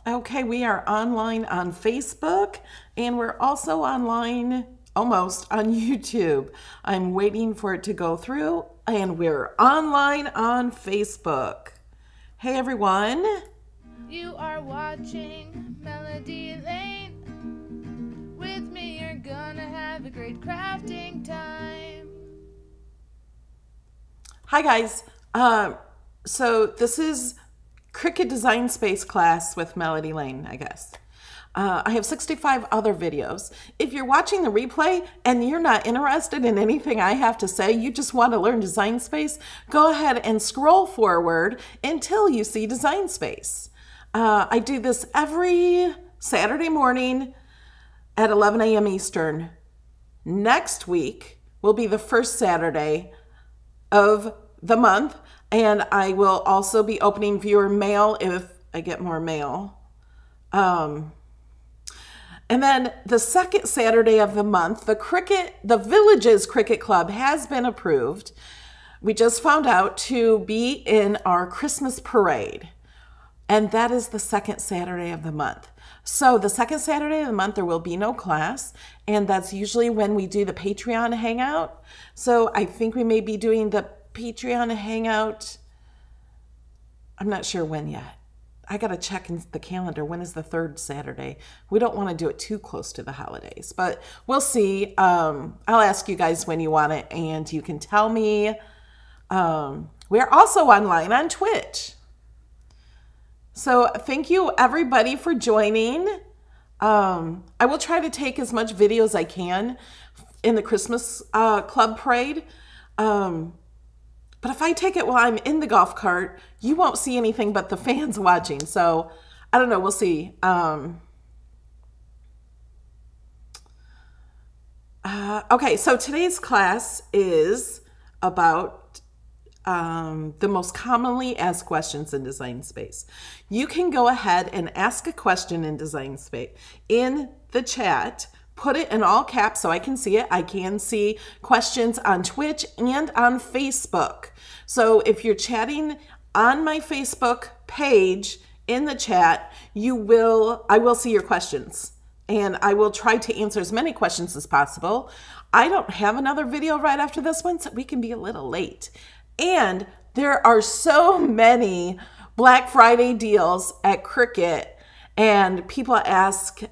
Okay, we are online on Facebook and we're also online almost on YouTube. I'm waiting for it to go through and we're online on Facebook. Hey everyone. You are watching Melody Lane. With me you're gonna have a great crafting time. Hi guys. So this is Cricut Design Space class with Melody Lane, I guess. I have 65 other videos. If you're watching the replay and you're not interested in anything I have to say, you just want to learn Design Space, go ahead and scroll forward until you see Design Space. I do this every Saturday morning at 11 a.m. Eastern. Next week will be the first Saturday of the month, and I will also be opening viewer mail if I get more mail. And then the second Saturday of the month, the Villages Cricut Club has been approved. We just found out to be in our Christmas parade, and that is the second Saturday of the month. So the second Saturday of the month, there will be no class, and that's usually when we do the Patreon hangout. So I think we may be doing the Patreon hangout. I'm not sure when yet. I got to check in the calendar. When is the third Saturday? We don't want to do it too close to the holidays, but we'll see. I'll ask you guys when you want it, and you can tell me. We're also online on Twitch. So thank you everybody for joining. I will try to take as much video as I can in the Christmas club parade. But if I take it while I'm in the golf cart, you won't see anything but the fans watching. So I don't know. We'll see. Okay, so today's class is about the most commonly asked questions in Design Space. You can go ahead and ask a question in Design Space in the chat. Put it in all caps so I can see it. I can see questions on Twitch and on Facebook. So if you're chatting on my Facebook page in the chat, I will see your questions. And I will try to answer as many questions as possible. I don't have another video right after this one, so we can be a little late. And there are so many Black Friday deals at Cricut, and people ask,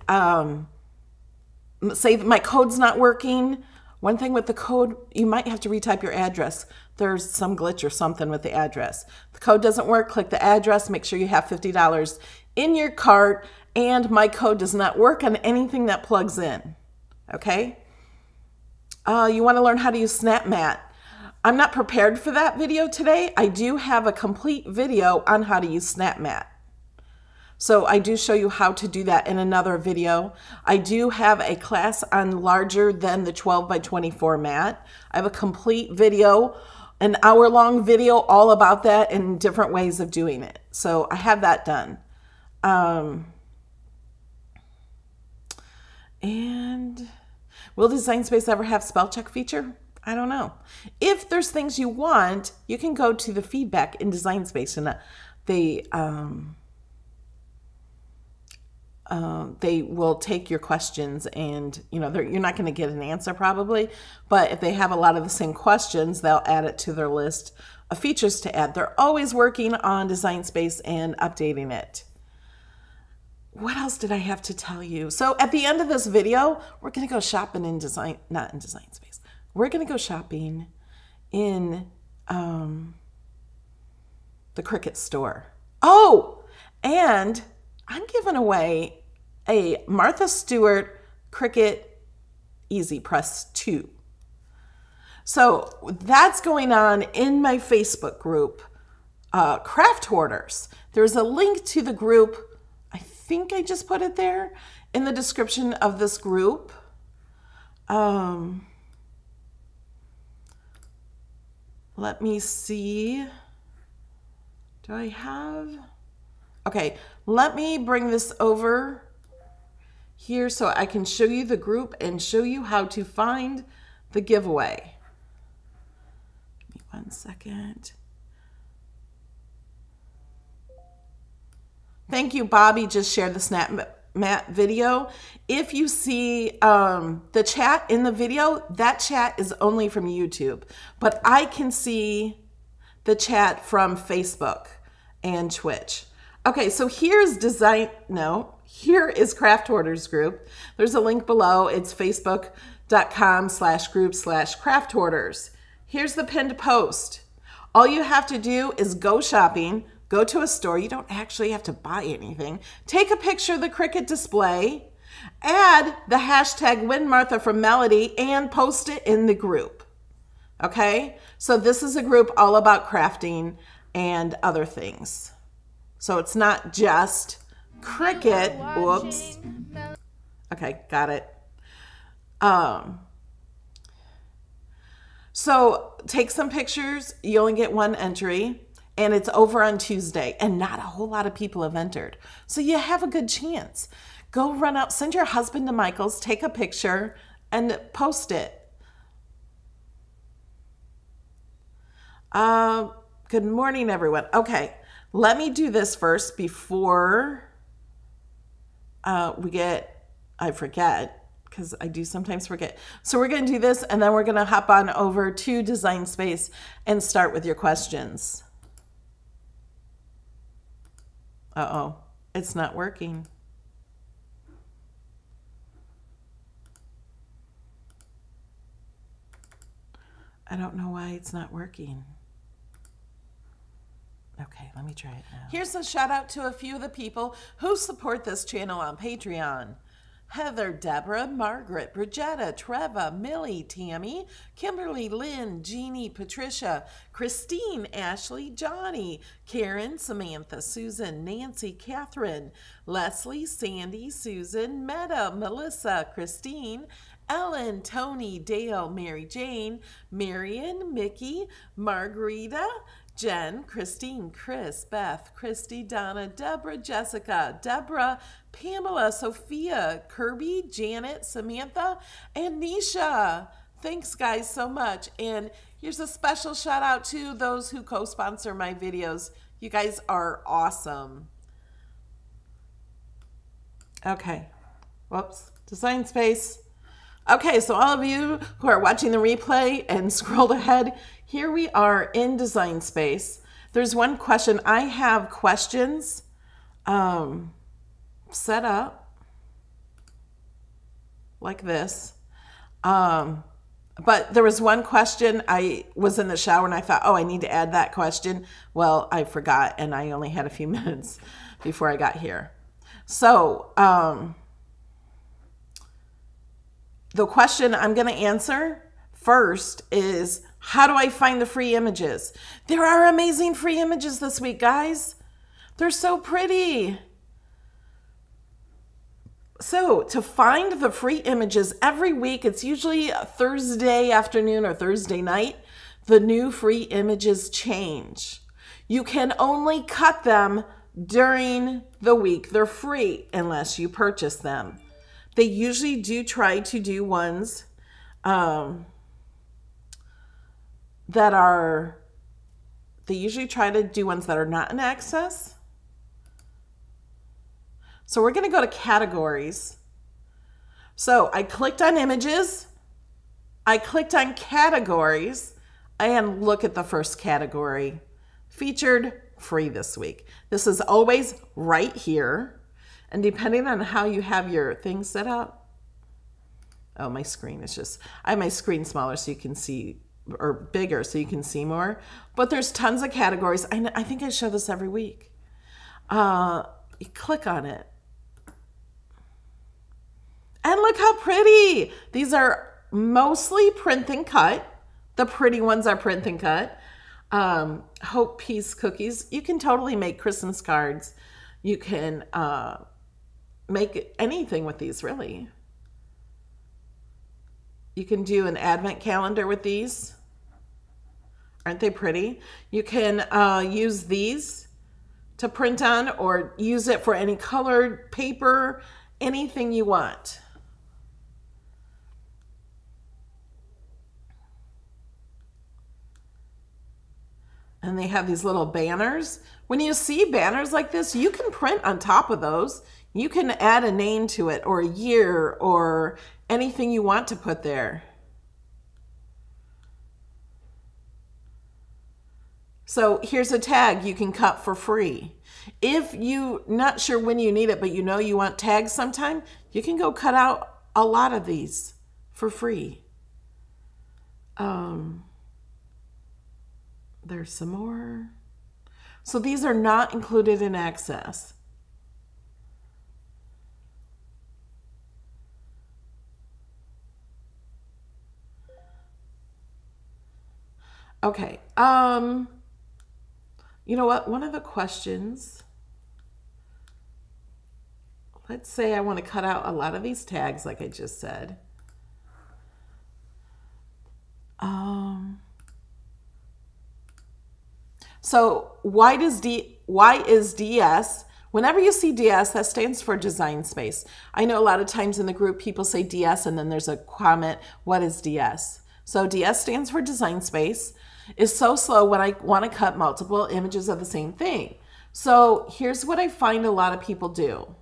say my code's not working. One thing with the code, you might have to retype your address. There's some glitch or something with the address. The code doesn't work, click the address, make sure you have $50 in your cart, and my code does not work on anything that plugs in, okay? You wanna learn how to use Snap Mat. I'm not prepared for that video today. I do have a complete video on how to use Snap Mat. So I do show you how to do that in another video. I do have a class on larger than the 12 by 24 mat. I have a complete video, an hour-long video all about that and different ways of doing it. So I have that done. And will Design Space ever have spell check feature? I don't know. If there's things you want, you can go to the feedback in Design Space, and they will take your questions, and you're not going to get an answer probably, but if they have a lot of the same questions, they'll add it to their list of features to add. They're always working on Design Space and updating it. What else did I have to tell you? So at the end of this video, we're going to go shopping in not in Design Space. We're going to go shopping in the Cricut store. Oh, and I'm giving away a Martha Stewart Cricut Easy Press 2. So that's going on in my Facebook group, Craft Hoarders. There's a link to the group. I think I just put it there in the description of this group. Let me see. Do I have... Okay, let me bring this over here so I can show you the group and show you how to find the giveaway. Give me 1 second. Thank you, Bobby. Just shared the Snap Mat video. If you see the chat in the video, that chat is only from YouTube, but I can see the chat from Facebook and Twitch. Okay, so here's here is Craft Hoarders group. There's a link below. It's facebook.com/group/craft hoarders. Here's the pinned post. All you have to do is go shopping, go to a store. You don't actually have to buy anything. Take a picture of the Cricut display, add the hashtag WinMartha from Melody, and post it in the group. Okay? So this is a group all about crafting and other things. So it's not just Cricut. Whoops. Okay, got it. So take some pictures. You only get one entry. And it's over on Tuesday. And not a whole lot of people have entered. So you have a good chance. Go run out. Send your husband to Michael's. Take a picture and post it. Good morning, everyone. Okay. Let me do this first before I forget, because I do sometimes forget. So we're going to do this, and then we're going to hop on over to Design Space and start with your questions. Uh-oh, it's not working. I don't know why it's not working. Okay, let me try it now. Here's a shout out to a few of the people who support this channel on Patreon. Heather, Deborah, Margaret, Bridgetta, Treva, Millie, Tammy, Kimberly, Lynn, Jeannie, Patricia, Christine, Ashley, Johnny, Karen, Samantha, Susan, Nancy, Catherine, Leslie, Sandy, Susan, Meta, Melissa, Christine, Ellen, Tony, Dale, Mary Jane, Marion, Mickey, Margarita, Jen, Christine, Chris, Beth, Christy, Donna, Deborah, Jessica, Deborah, Pamela, Sophia, Kirby, Janet, Samantha, and Nisha. Thanks, guys, so much. And here's a special shout out to those who co-sponsor my videos. You guys are awesome. Okay. Whoops. Design Space. Okay, so all of you who are watching the replay and scrolled ahead, here we are in Design Space. There's one question. I have questions set up like this. But there was one question. I was in the shower and I thought, oh, I need to add that question. Well, I forgot, and I only had a few minutes before I got here. So, the question I'm going to answer first is, how do I find the free images? There are amazing free images this week, guys. They're so pretty. So to find the free images every week, it's usually a Thursday afternoon or Thursday night, the new free images change. You can only cut them during the week. They're free unless you purchase them. They usually do try to do ones that are not in access. So we're going to go to categories. So I clicked on images. I clicked on categories and look at the first category. Featured free this week. This is always right here. And depending on how you have your thing set up, oh, my screen is just, I have my screen smaller so you can see, or bigger so you can see more. But there's tons of categories. I think I show this every week. You click on it. And look how pretty. These are mostly print and cut. The pretty ones are print and cut. Hope Peace cookies. You can totally make Christmas cards. You can make anything with these, really. You can do an advent calendar with these. Aren't they pretty? You can use these to print on, or use it for any colored paper, anything you want. And they have these little banners When you see banners like this, you can print on top of those. You can add a name to it or a year or anything you want to put there. So here's a tag you can cut for free. If you're not sure when you need it, but you know you want tags sometime, you can go cut out a lot of these for free. There's some more. So these are not included in Access. Okay. You know what? One of the questions, let's say I want to cut out a lot of these tags like I just said. So why is DS? Whenever you see DS, that stands for design space. I know a lot of times in the group people say DS and then there's a comment, what is DS? So DS stands for design space. It's so slow when I want to cut multiple images of the same thing. So here's what I find a lot of people do.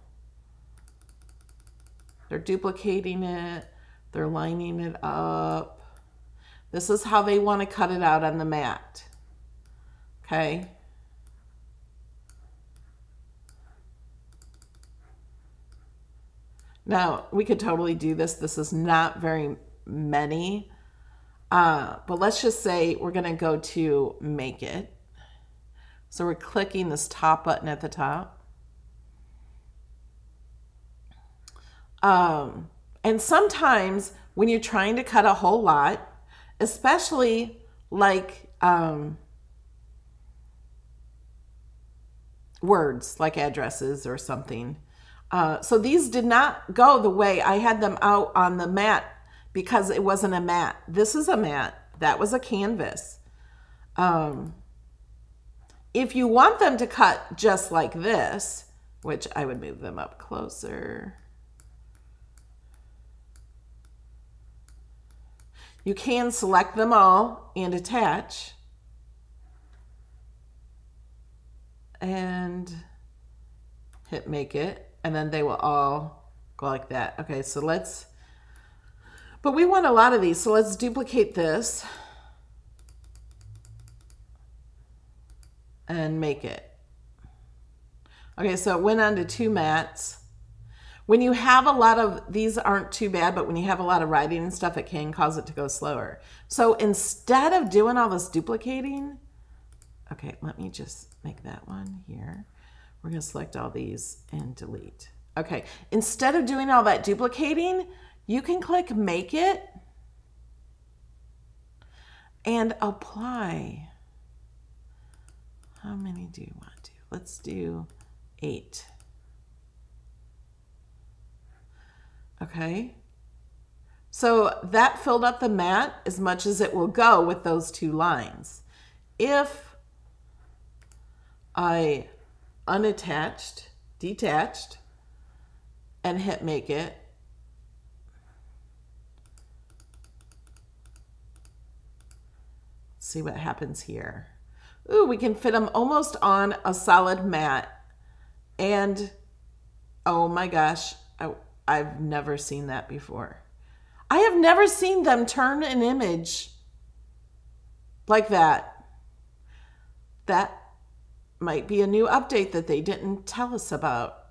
They're duplicating it. They're lining it up. This is how they want to cut it out on the mat. Okay. Now, we could totally do this. This is not very many. But let's just say we're going to go to Make It. So we're clicking this top button at the top. And sometimes when you're trying to cut a whole lot, especially like words, like addresses or something. So these did not go the way I had them out on the mat because it wasn't a mat. This is a mat. That was a canvas. If you want them to cut just like this, which I would move them up closer. You can select them all and attach. And hit Make It. And then they will all go like that. Okay, so but we want a lot of these. So let's duplicate this. And make it. Okay, so it went on to 2 mats. When you have a lot of, these aren't too bad, but when you have a lot of writing and stuff, it can cause it to go slower. So instead of doing all this duplicating, okay, let me just make that one here. We're going to select all these and delete. Okay, instead of doing all that duplicating, you can click Make It and apply. How many do you want to? Let's do 8. Okay. So that filled up the mat as much as it will go with those 2 lines. If I unattached, detached, and hit Make It, let's see what happens here. Ooh, we can fit them almost on a solid mat. And oh my gosh, I've never seen that before. I have never seen them turn an image like that. That might be a new update that they didn't tell us about.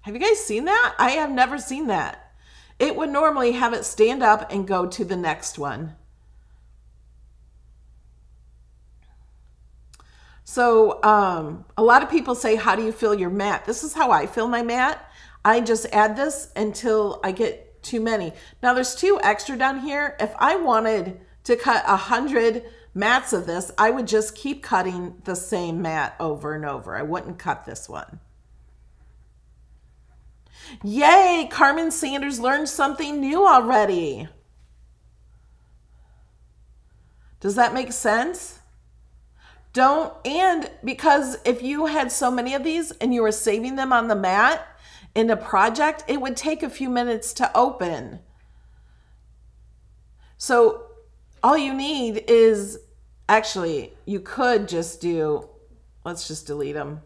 Have you guys seen that? I have never seen that. It would normally have it stand up and go to the next one. So a lot of people say, how do you fill your mat? This is how I fill my mat. I just add this until I get too many. Now there's 2 extra down here. If I wanted to cut 100 mats of this, I would just keep cutting the same mat over and over. I wouldn't cut this one. Yay, Carmen Sanders learned something new already. Does that make sense? And because if you had so many of these and you were saving them on the mat in a project, it would take a few minutes to open. So all you need is, actually, you could just do, Let's just delete them.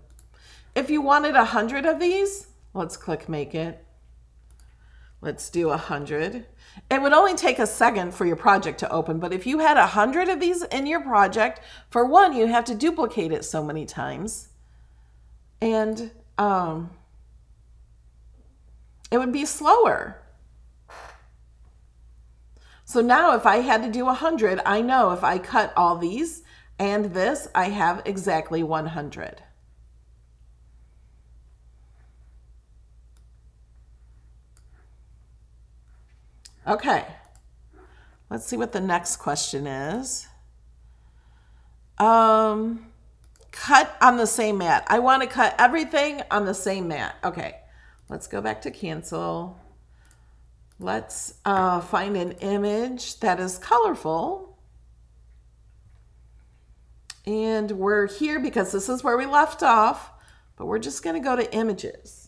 If you wanted 100 of these, let's click make it. Let's do 100. It would only take a second for your project to open, but if you had 100 of these in your project, for one, you have to duplicate it so many times. And it would be slower. So now if I had to do 100, I know if I cut all these and this, I have exactly 100. Okay, let's see what the next question is. Cut on the same mat. I want to cut everything on the same mat. Okay, let's go back to cancel. Let's find an image that is colorful. And we're here because this is where we left off, but we're just going to go to images.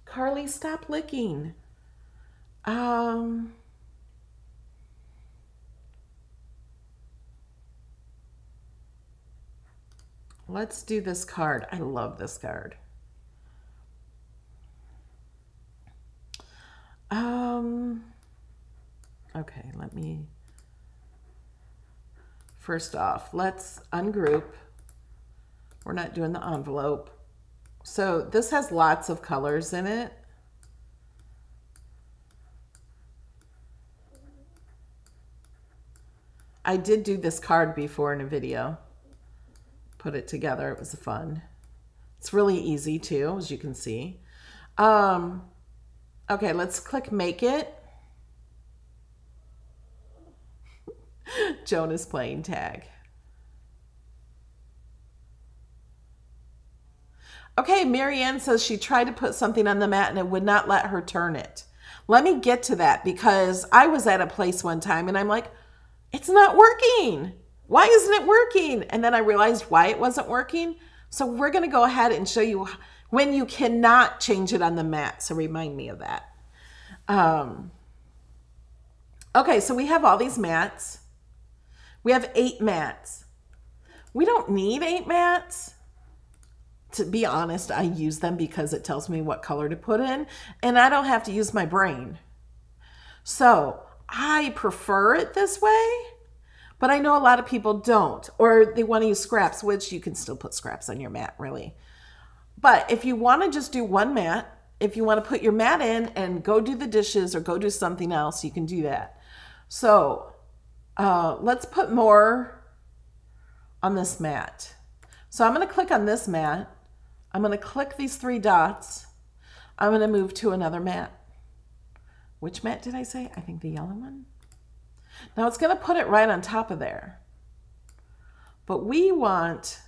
Carly, stop licking. Let's do this card. I love this card. Okay, let me, first off, let's ungroup. We're not doing the envelope. So this has lots of colors in it. I did do this card before in a video. Put it together. It was fun. It's really easy too, as you can see. Okay, let's click make it. Joan is playing tag. Okay, Marianne says she tried to put something on the mat and it would not let her turn it. Let me get to that because I was at a place one time and I'm like, it's not working. Why isn't it working? And then I realized why it wasn't working. So we're going to go ahead and show you when you cannot change it on the mat. So remind me of that. Okay, so we have all these mats. We have 8 mats. We don't need 8 mats. To be honest, I use them because it tells me what color to put in, and I don't have to use my brain. So I prefer it this way, but I know a lot of people don't, or they want to use scraps, which you can still put scraps on your mat, really. But if you want to just do one mat, if you want to put your mat in and go do the dishes or go do something else, you can do that. So let's put more on this mat. So I'm going to click on this mat. I'm going to click these 3 dots. I'm going to move to another mat. Which mat did I say? I think the yellow one. Now it's going to put it right on top of there. But we want,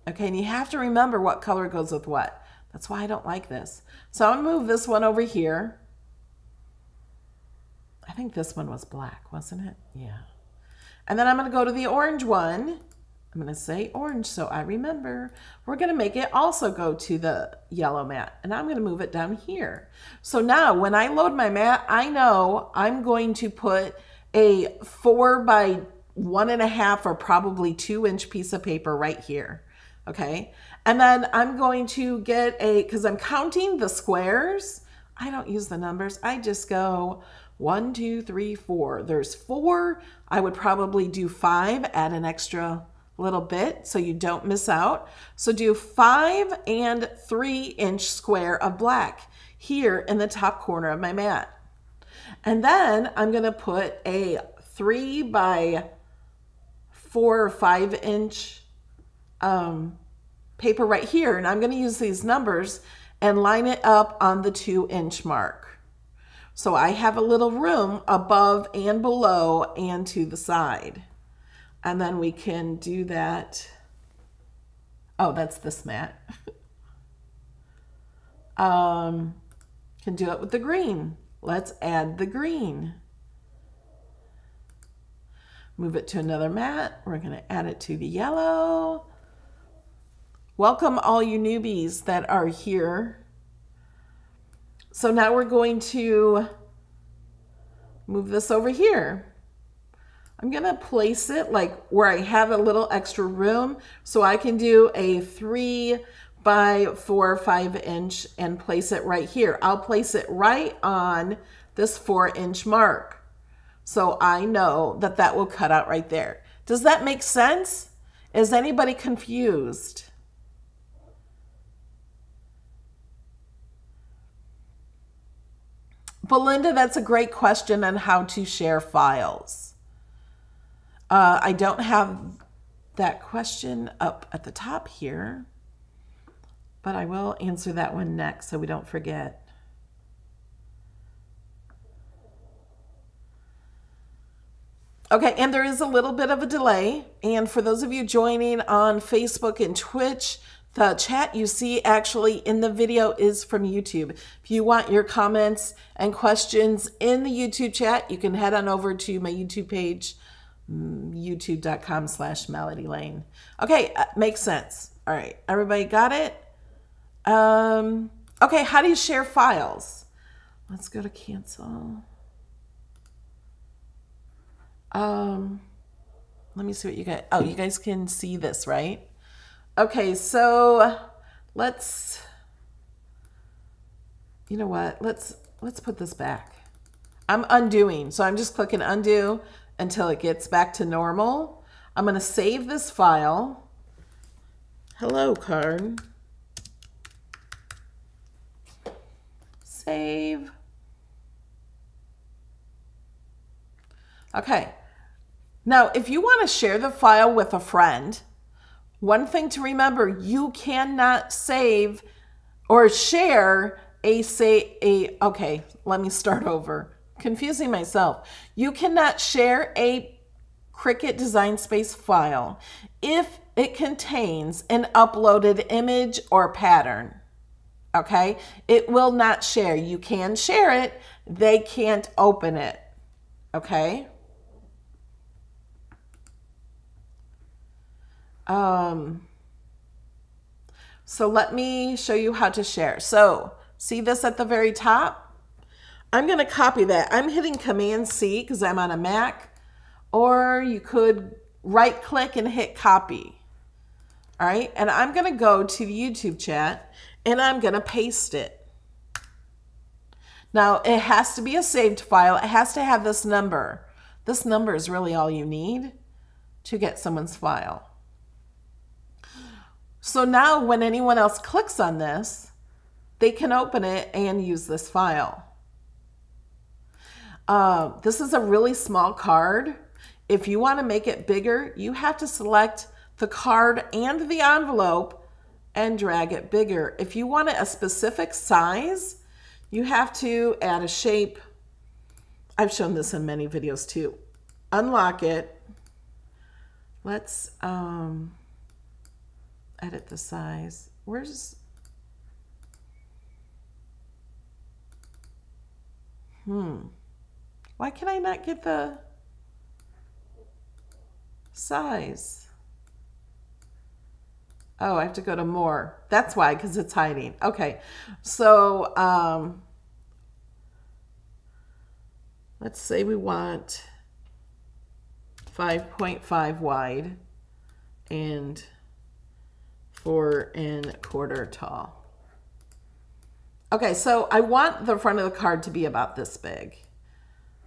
okay, and you have to remember what color goes with what. That's why I don't like this. So I'm going to move this one over here. I think this one was black, wasn't it? Yeah. And then I'm going to go to the orange one. I'm going to say orange so I remember. We're going to make it also go to the yellow mat. And I'm going to move it down here. So now when I load my mat, I know I'm going to put a 4 by 1.5 or probably 2-inch piece of paper right here. Okay. And then I'm going to get a, because I'm counting the squares. I don't use the numbers. I just go 1, 2, 3, 4. There's 4. I would probably do 5, add an extra little bit so you don't miss out. So do 5 and 3-inch square of black here in the top corner of my mat. And then I'm going to put a 3 by 4 or 5-inch paper right here. And I'm going to use these numbers and line it up on the 2-inch mark. So I have a little room above and below and to the side. And then we can do that. Oh, that's this mat. Can do it with the green. Let's add the green. Move it to another mat. We're going to add it to the yellow. Welcome all you newbies that are here. So now we're going to move this over here. I'm going to place it like where I have a little extra room so I can do a 3 by 4 or 5 inch and place it right here. I'll place it right on this 4-inch mark. So I know that that will cut out right there. Does that make sense? Is anybody confused? Belinda, that's a great question on how to share files. I don't have that question up at the top here, but I will answer that one next so we don't forget. Okay, and there is a little bit of a delay. And for those of you joining on Facebook and Twitch, the chat you see actually in the video is from YouTube. If you want your comments and questions in the YouTube chat, you can head on over to my YouTube page, youtube.com/MelodyLane. Okay, makes sense. All right, everybody got it? Okay, how do you share files? Let's go to cancel. Let me see what you got. Oh, you guys can see this, right? Okay, so let's, you know what? Let's put this back. I'm undoing, so I'm just clicking undo until it gets back to normal. I'm going to save this file. Hello, card. Save. Okay. Now, if you want to share the file with a friend, one thing to remember, you cannot save or share okay, let me start over. Confusing myself. You cannot share a Cricut Design Space file if it contains an uploaded image or pattern. Okay? It will not share. You can share it. They can't open it. Okay? So let me show you how to share. So see this at the very top? I'm going to copy that. I'm hitting Command C because I'm on a Mac, or you could right click and hit copy. All right. And I'm going to go to the YouTube chat and I'm going to paste it. Now it has to be a saved file. It has to have this number. This number is really all you need to get someone's file. So now when anyone else clicks on this, they can open it and use this file. This is a really small card. If you want to make it bigger, you have to select the card and the envelope and drag it bigger. If you want it a specific size, you have to add a shape. I've shown this in many videos too. Unlock it. Let's edit the size. Where's why can I not get the size? Oh, I have to go to more. That's why, because it's hiding. Okay, so let's say we want 5.5 wide and 4 1/4 tall. Okay, so I want the front of the card to be about this big.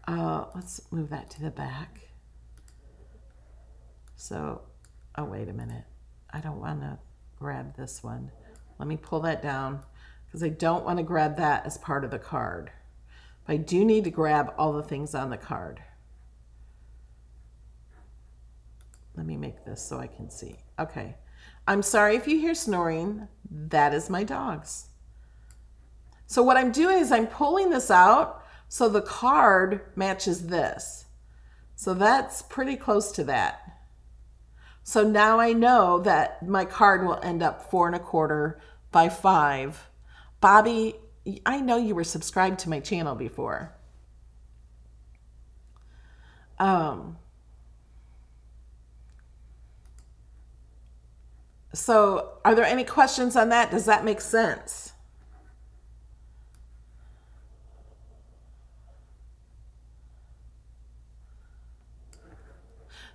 Let's move that to the back. So, oh, wait a minute. I don't want to grab this one. Let me pull that down because I don't want to grab that as part of the card. But I do need to grab all the things on the card. Let me make this so I can see. Okay. I'm sorry if you hear snoring. That is my dogs. So what I'm doing is I'm pulling this out so the card matches this. So that's pretty close to that. So now I know that my card will end up 4 1/4 by 5. Bobby, I know you were subscribed to my channel before. So are there any questions on that? Does that make sense?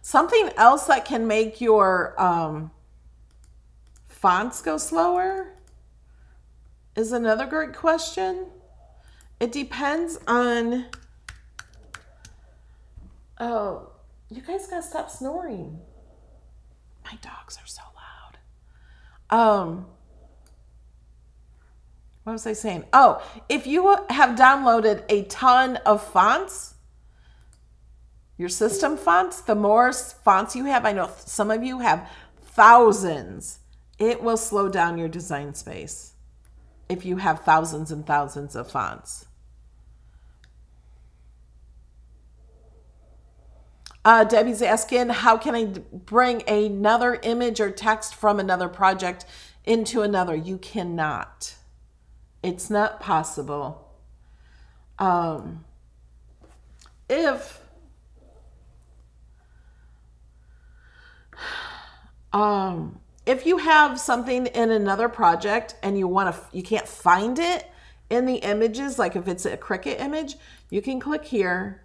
Something else that can make your fonts go slower is another great question. It depends on... Oh, you guys gotta stop snoring. My dogs are so loud. What was I saying? Oh, if you have downloaded a ton of fonts, your system fonts, the more fonts you have, I know some of you have thousands, it will slow down your design space if you have thousands and thousands of fonts. Debbie's asking, how can I bring another image or text from another project into another? You cannot. It's not possible. If you have something in another project and you can't find it in the images, like if it's a Cricut image, you can click here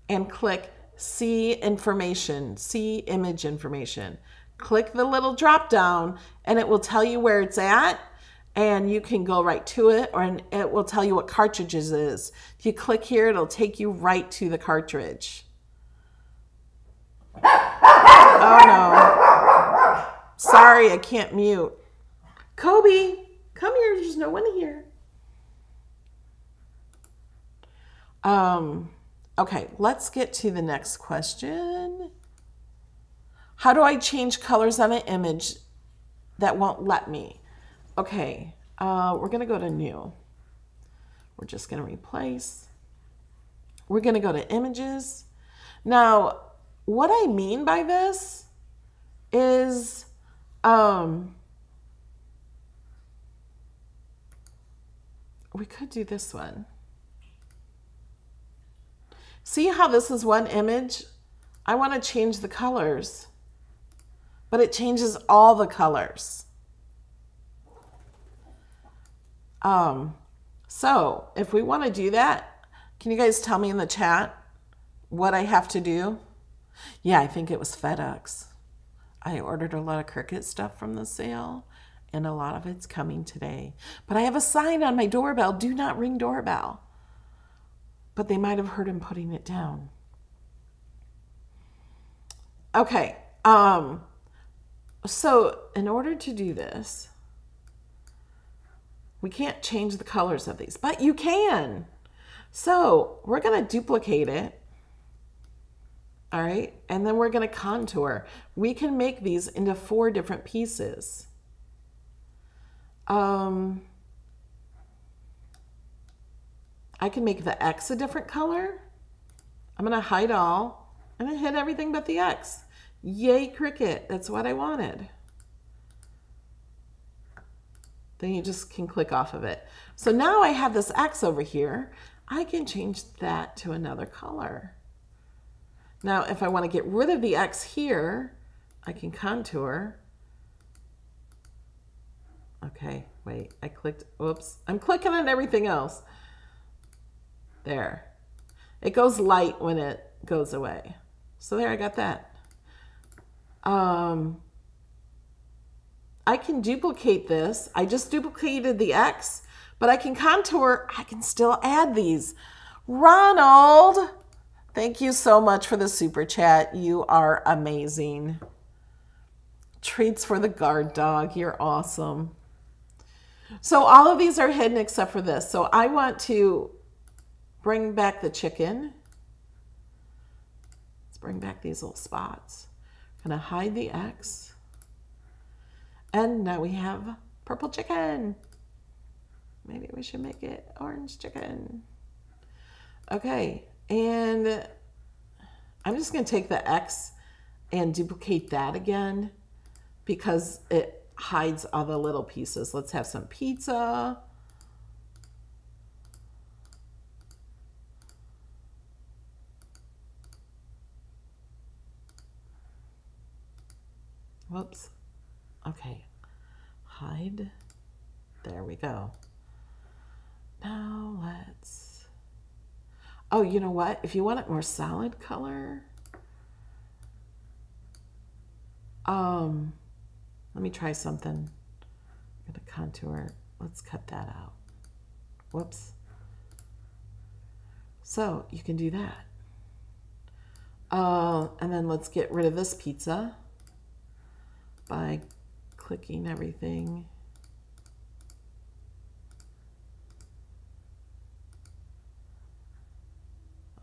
and click see information, see image information. Click the little drop down and it will tell you where it's at, and you can go right to it, or it will tell you what cartridges it is. If you click here, it'll take you right to the cartridge. Oh no. Sorry, I can't mute. Kobe, come here, there's no one here. Okay, let's get to the next question. How do I change colors on an image that won't let me? Okay, we're gonna go to new. We're just gonna replace. We're gonna go to images. Now, what I mean by this is, we could do this one. See how this is one image? I want to change the colors, but it changes all the colors. So if we want to do that, can you guys tell me in the chat what I have to do? Yeah, I think it was FedEx. I ordered a lot of Cricut stuff from the sale, and a lot of it's coming today. But I have a sign on my doorbell, do not ring doorbell. But they might have heard him putting it down. Okay, so in order to do this, we can't change the colors of these, but you can. So we're gonna duplicate it, all right? And then we're gonna contour. We can make these into 4 different pieces. I can make the X a different color. I'm gonna hide all and then hit everything but the X. Yay, Cricut, that's what I wanted. Then you just can click off of it. So now I have this X over here. I can change that to another color. Now, if I want to get rid of the X here, I can contour. Okay, wait, I clicked, oops. I'm clicking on everything else. There. It goes light when it goes away. So there, I got that. I can duplicate this. I just duplicated the X, but I can contour. I can still add these. Ronald, thank you so much for the super chat. You are amazing. Treats for the guard dog. You're awesome. So all of these are hidden except for this. So I want to bring back the chicken. Let's bring back these little spots. I'm gonna hide the X. And now we have purple chicken. Maybe we should make it orange chicken. Okay, and I'm just gonna take the X and duplicate that again because it hides all the little pieces. Let's have some pizza. Whoops. Okay. Hide. There we go. Now let's... Oh, you know what? If you want it more solid color, Let me try something. I'm going to contour. Let's cut that out. Whoops. So you can do that. And then let's get rid of this pizza by clicking everything.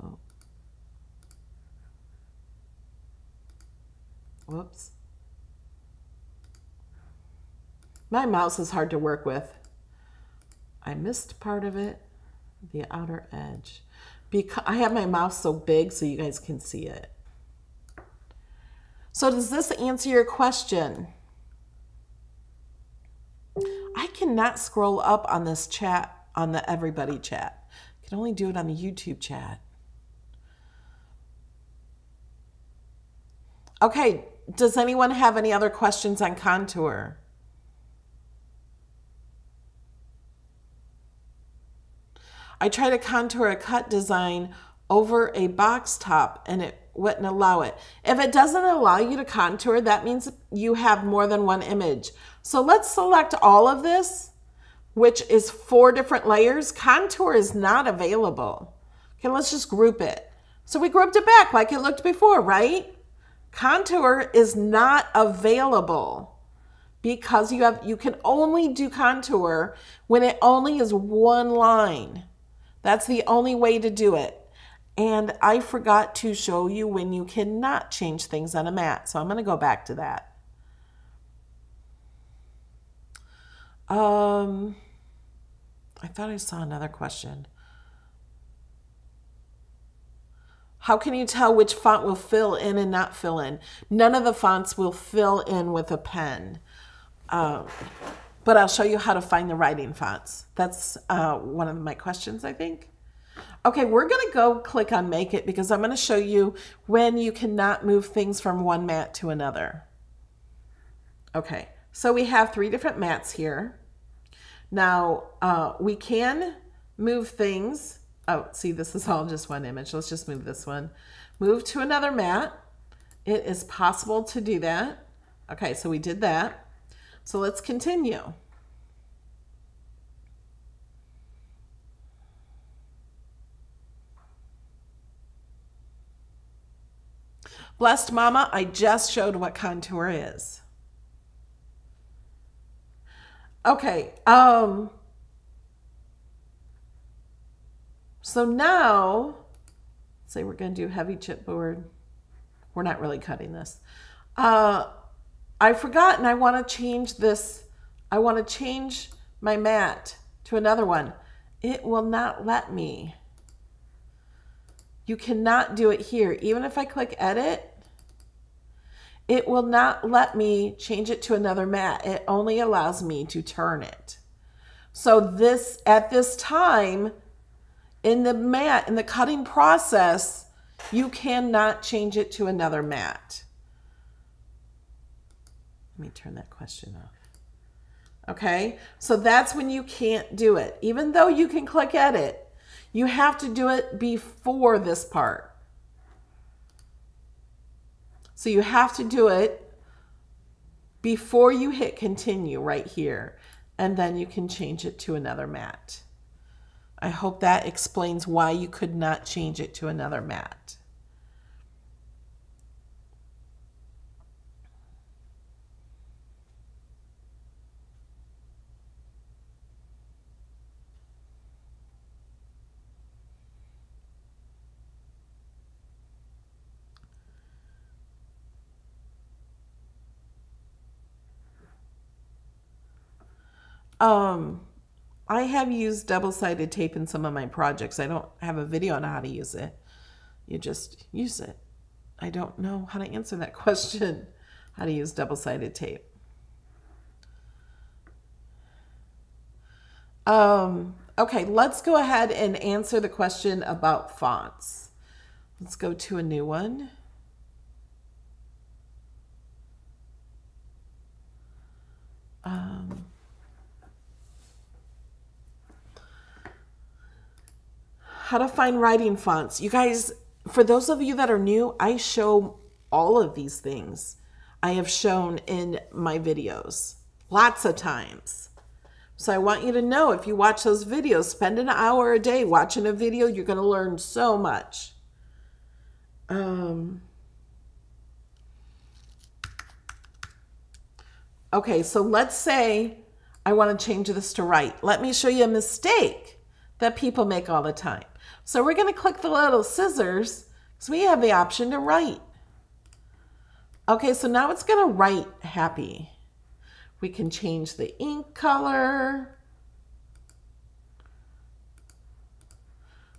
Oh. Whoops. My mouse is hard to work with. I missed part of it, the outer edge. Because I have my mouse so big so you guys can see it. So does this answer your question? I cannot scroll up on this chat, on the everybody chat. I can only do it on the YouTube chat. Okay, does anyone have any other questions on contour? I tried to contour a cut design over a box top and it wouldn't allow it. If it doesn't allow you to contour, that means you have more than one image. So let's select all of this, which is 4 different layers. Contour is not available. Okay, let's just group it. So we grouped it back like it looked before, right? Contour is not available because you can only do contour when it only is one line. That's the only way to do it. And I forgot to show you when you cannot change things on a mat. So I'm going to go back to that. I thought I saw another question. How can you tell which font will fill in and not fill in? None of the fonts will fill in with a pen. But I'll show you how to find the writing fonts. That's one of my questions, I think. Okay, we're going to go click on Make It because I'm going to show you when you cannot move things from one mat to another. Okay, so we have 3 different mats here. Now, we can move things. Oh, see, this is all just one image. Let's just move this one. Move to another mat. It is possible to do that. Okay, so we did that. So let's continue. Blessed Mama, I just showed what contour is. Okay, so now, let's say we're going to do heavy chipboard. We're not really cutting this. I forgot and I want to change this. I want to change my mat to another one. It will not let me. You cannot do it here. Even if I click edit, it will not let me change it to another mat. It only allows me to turn it. So this, at this time, in the mat, in the cutting process, you cannot change it to another mat. Let me turn that question off. Okay, so that's when you can't do it. Even though you can click edit, you have to do it before this part. So you have to do it before you hit continue right here, and then you can change it to another mat. I hope that explains why you could not change it to another mat. I have used double-sided tape in some of my projects. I don't have a video on how to use it. You just use it. I don't know how to answer that question, how to use double-sided tape. Okay, let's go ahead and answer the question about fonts. Let's go to a new one. How to find writing fonts. You guys, for those of you that are new, I show all of these things. I have shown in my videos lots of times. So I want you to know, if you watch those videos, spend an hour a day watching a video, you're going to learn so much. Okay, so let's say I want to change this to write. Let me show you a mistake that people make all the time. So we're going to click the little scissors because we have the option to write. Okay, so now it's going to write happy. We can change the ink color.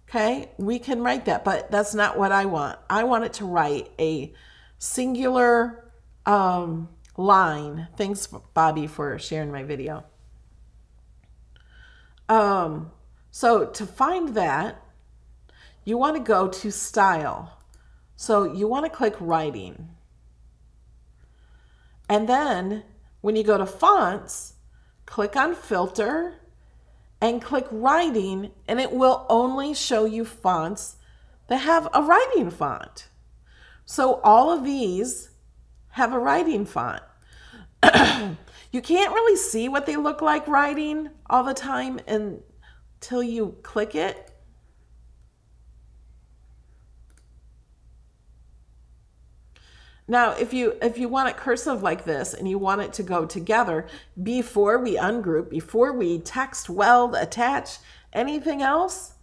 Okay, we can write that, but that's not what I want. I want it to write a singular line. Thanks, Bobby, for sharing my video. So to find that, you want to go to Style. So you want to click Writing. And then when you go to Fonts, click on Filter and click Writing, and it will only show you fonts that have a writing font. So all of these have a writing font. You can't really see what they look like writing all the time until you click it. Now, if you want it cursive like this and you want it to go together, before we ungroup, before we text, weld, attach, anything else,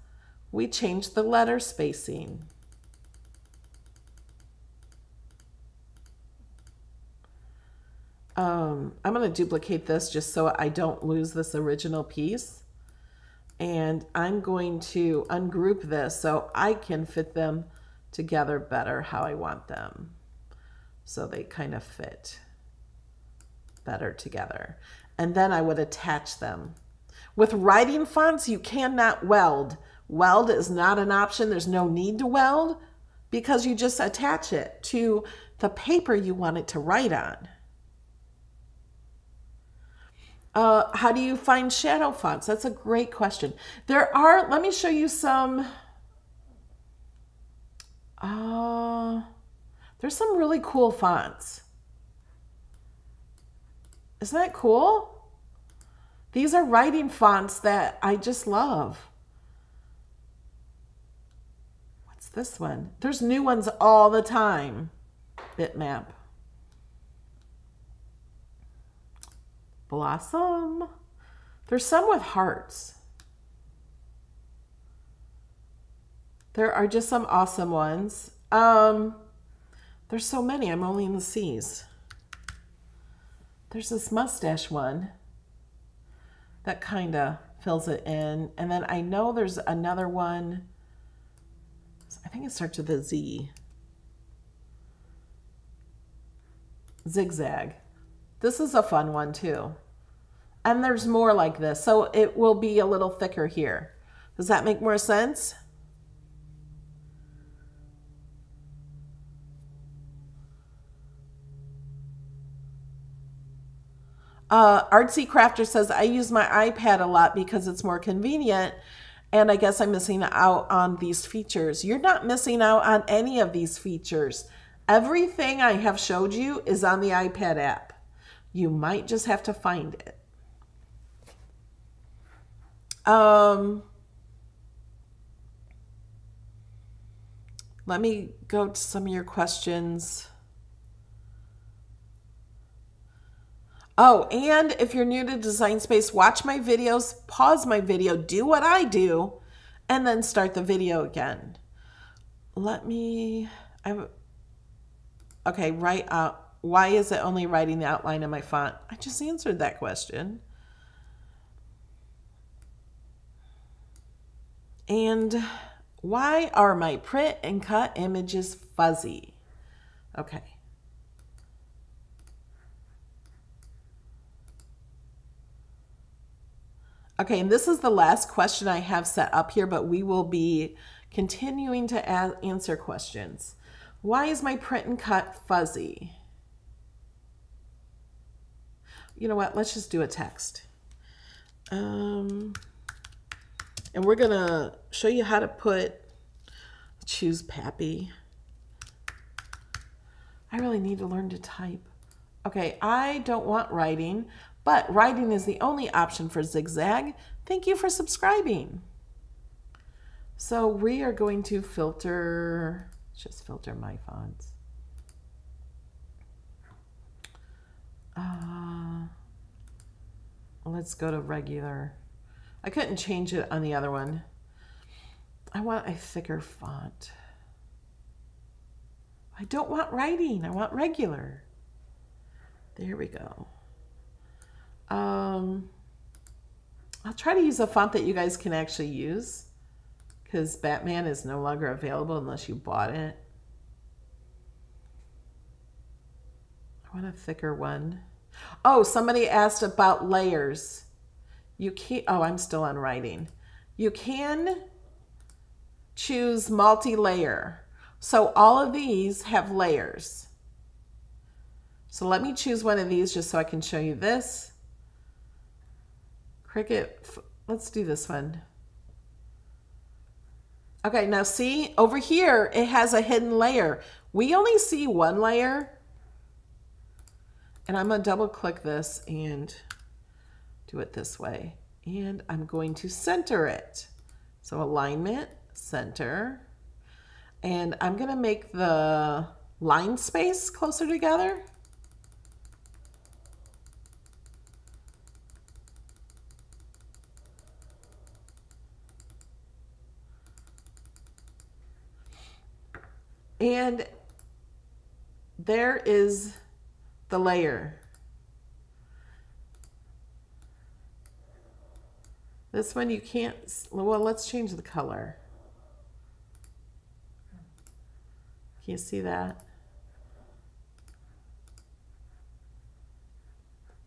we change the letter spacing. I'm going to duplicate this just so I don't lose this original piece. And I'm going to ungroup this so I can fit them together better how I want them. So they kind of fit better together. And then I would attach them. With writing fonts, you cannot weld. Weld is not an option. There's no need to weld because you just attach it to the paper you want it to write on. How do you find shadow fonts? That's a great question. There are, let me show you some. There's some really cool fonts. Isn't that cool? These are writing fonts that I just love. What's this one? There's new ones all the time. Bitmap. Blossom. There's some with hearts. There are just some awesome ones. There's so many. I'm only in the C's. There's this mustache one that kind of fills it in. And then I know there's another one. I think it starts with a Z. Zigzag. This is a fun one too. And there's more like this. So it will be a little thicker here. Does that make more sense? Artsy Crafter says, I use my iPad a lot because it's more convenient, and I guess I'm missing out on these features. You're not missing out on any of these features. Everything I have showed you is on the iPad app. You might just have to find it. Let me go to some of your questions. Oh, and if you're new to Design Space, watch my videos, pause my video, do what I do, and then start the video again. Okay, write out. Why is it only writing the outline of my font? I just answered that question. And why are my print and cut images fuzzy? Okay. Okay, and this is the last question I have set up here, but we will be continuing to answer questions. Why is my print and cut fuzzy? You know what? Let's just do a text. And we're going to show you how to choose Pappy. I really need to learn to type. Okay, I don't want writing, but writing is the only option for zigzag. Thank you for subscribing. So we are going to filter, just filter my fonts. Let's go to regular. I couldn't change it on the other one. I want a thicker font. I don't want writing, I want regular. There we go. I'll try to use a font that you guys can actually use, because Batman is no longer available unless you bought it. I want a thicker one. Oh, somebody asked about layers. You can't, oh, I'm still on writing. You can choose multi-layer. So all of these have layers. So let me choose one of these just so I can show you this. Cricut, let's do this one. Okay, now see, over here, it has a hidden layer. We only see one layer. And I'm gonna double click this and do it this way. And I'm going to center it. So alignment, center. And I'm gonna make the line space closer together. And there is the layer. This one you can't, well, let's change the color. Can you see that?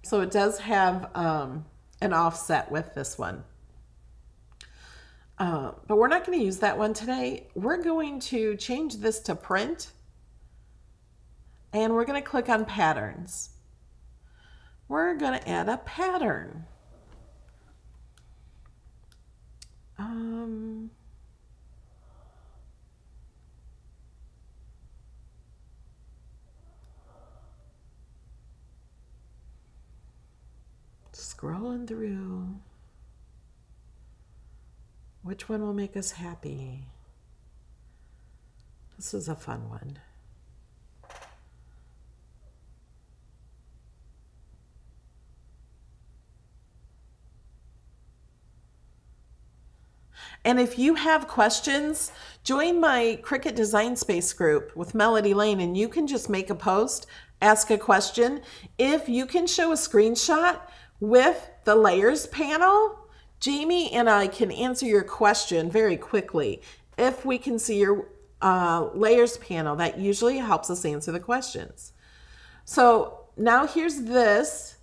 So it does have an offset with this one. But we're not going to use that one today. We're going to change this to print. And we're going to click on patterns. We're going to add a pattern. Scrolling through. Which one will make us happy? This is a fun one. And if you have questions, join my Cricut Design Space group with Melody Lane, and you can just make a post, ask a question. If you can show a screenshot with the layers panel, Jamie and I can answer your question very quickly. If we can see your layers panel, that usually helps us answer the questions. So now here's this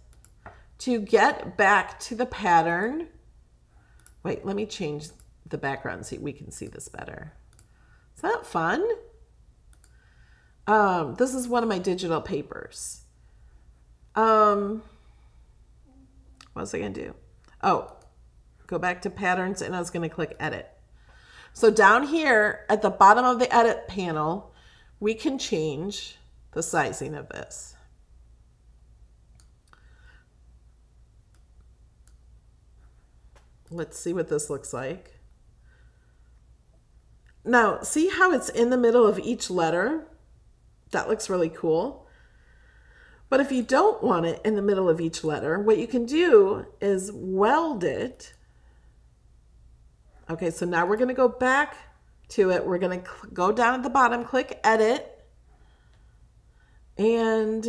to get back to the pattern. Wait, let me change the background so we can see this better. Is that fun? This is one of my digital papers. What was I gonna do? Oh, go back to patterns, and I was gonna click edit. So down here at the bottom of the edit panel, we can change the sizing of this. Let's see what this looks like. Now, see how it's in the middle of each letter? That looks really cool. But if you don't want it in the middle of each letter, what you can do is weld it. Okay, so now we're going to go back to it. We're going to go down at the bottom, click edit. And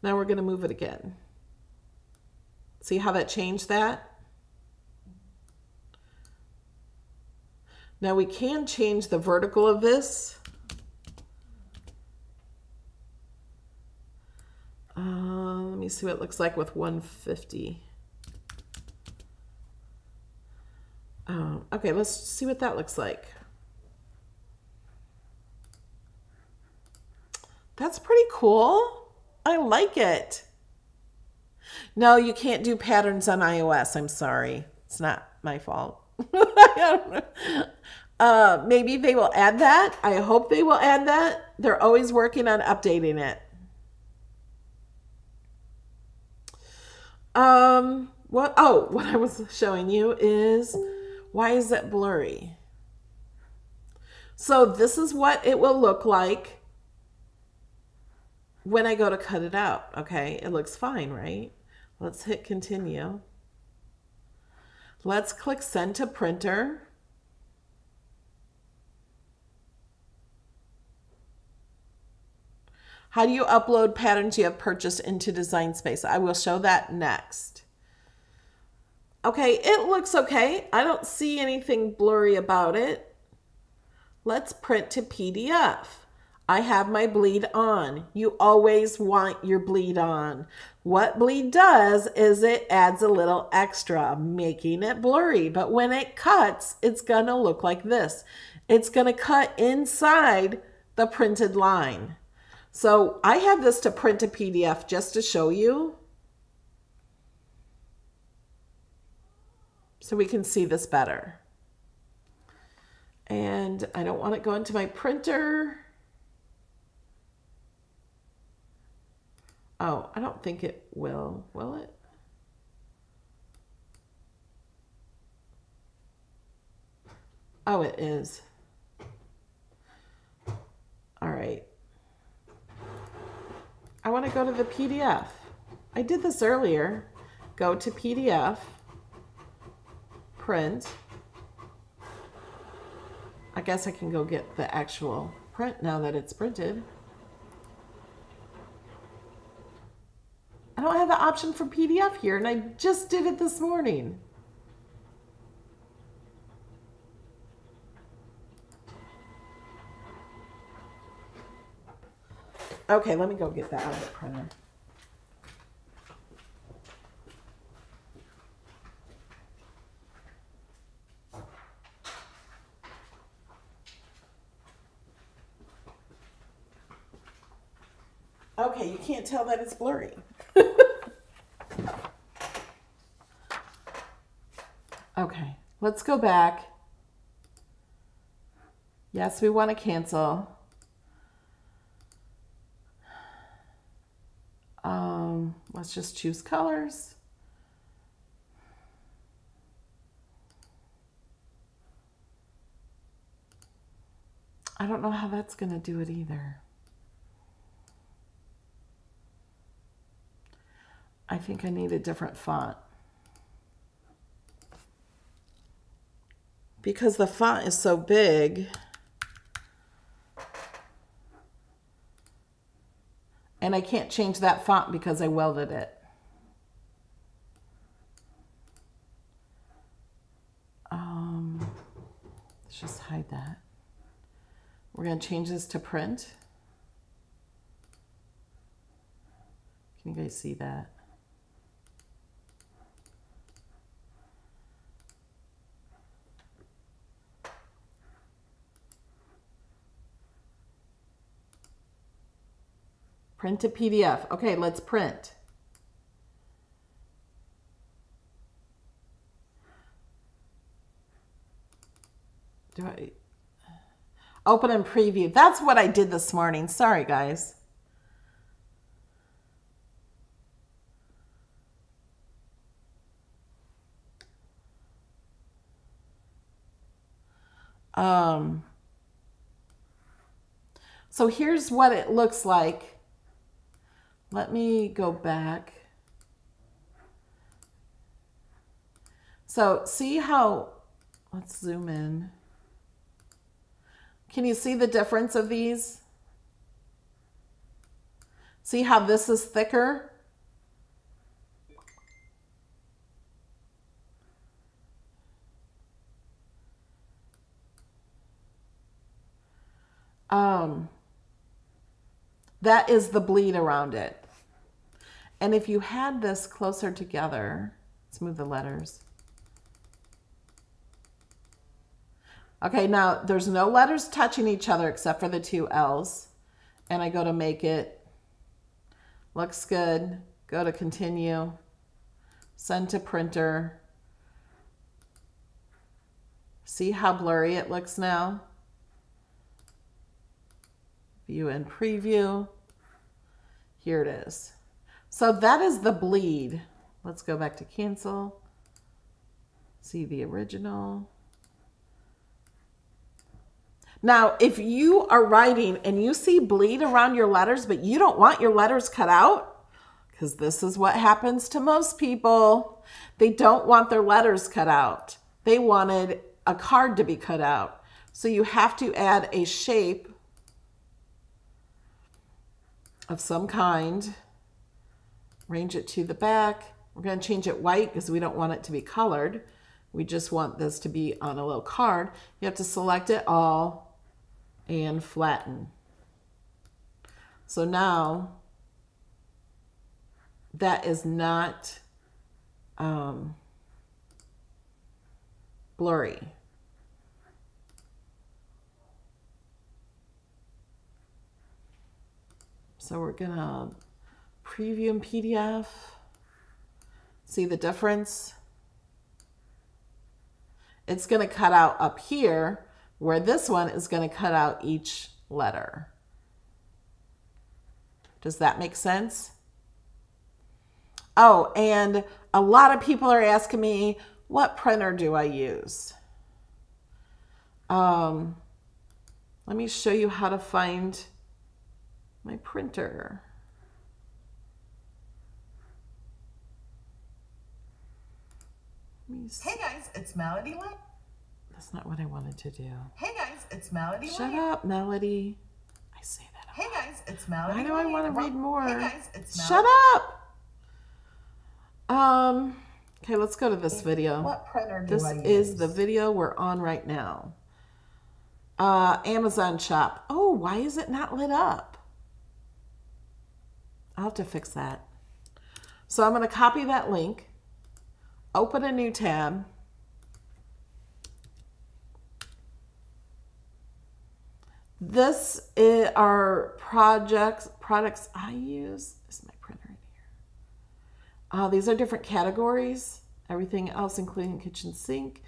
now we're going to move it again. See how that changed that? Now we can change the vertical of this. Let me see what it looks like with 150. Okay, let's see what that looks like. That's pretty cool. I like it. No, you can't do patterns on iOS. I'm sorry. It's not my fault. Maybe they will add that. I hope they will add that. They're always working on updating it. what I was showing you is why is it blurry? So this is what it will look like when I go to cut it out. Okay, it looks fine, right? Let's hit continue. Let's click send to printer. How do you upload patterns you have purchased into Design Space? I will show that next. Okay, it looks okay. I don't see anything blurry about it. Let's print to PDF. I have my bleed on. You always want your bleed on. What bleed does is it adds a little extra, making it blurry. But when it cuts, it's gonna look like this. It's gonna cut inside the printed line. So I have this to print a PDF just to show you. So we can see this better. And I don't want it going to my printer. Oh, I don't think it will it? Oh, it is. All right. I want to go to the PDF. I did this earlier. Go to PDF, print. I guess I can go get the actual print now that it's printed. I don't have the option for PDF here, and I just did it this morning. Okay, let me go get that out of the printer. Okay, you can't tell that it's blurry. Okay, let's go back. Yes, we want to cancel. Let's just choose colors. I don't know how that's going to do it either. I think I need a different font. Because the font is so big. And I can't change that font because I welded it. Let's just hide that. We're going to change this to print. Can you guys see that? Print to PDF. Okay, let's print. Do I open and preview? That's what I did this morning. Sorry, guys. So here's what it looks like. Let me go back. So see how, let's zoom in. Can you see the difference of these? See how this is thicker? That is the bleed around it. And if you had this closer together, let's move the letters. Okay, now there's no letters touching each other except for the two L's. And I go to make it. Looks good. Go to continue. Send to printer. See how blurry it looks now? View and preview. Here it is. So that is the bleed. Let's go back to cancel. See the original. Now, if you are writing and you see bleed around your letters, but you don't want your letters cut out, because this is what happens to most people. They don't want their letters cut out. They wanted a card to be cut out. So you have to add a shape of some kind. Range it to the back. We're going to change it white because we don't want it to be colored. We just want this to be on a little card. You have to select it all and flatten. So now that is not blurry. So we're gonna preview in PDF. See the difference? It's gonna cut out up here where this one is gonna cut out each letter. Does that make sense? Oh, and a lot of people are asking me, what printer do I use? Let me show you how to find my printer. Hey guys, it's Melody Lane. That's not what I wanted to do. Hey guys, it's Melody Lane. Shut up, Melody. I say that. Hey guys, it's Melody. Why do I want to read more? Hey guys, it's Melody. Shut up. Okay, let's go to this video. What printer do this I use? Is the video we're on right now. Amazon shop. Oh, why is it not lit up? I'll have to fix that. So I'm going to copy that link, open a new tab. This is our products I use. This is my printer in here. These are different categories. Everything else, including kitchen sink.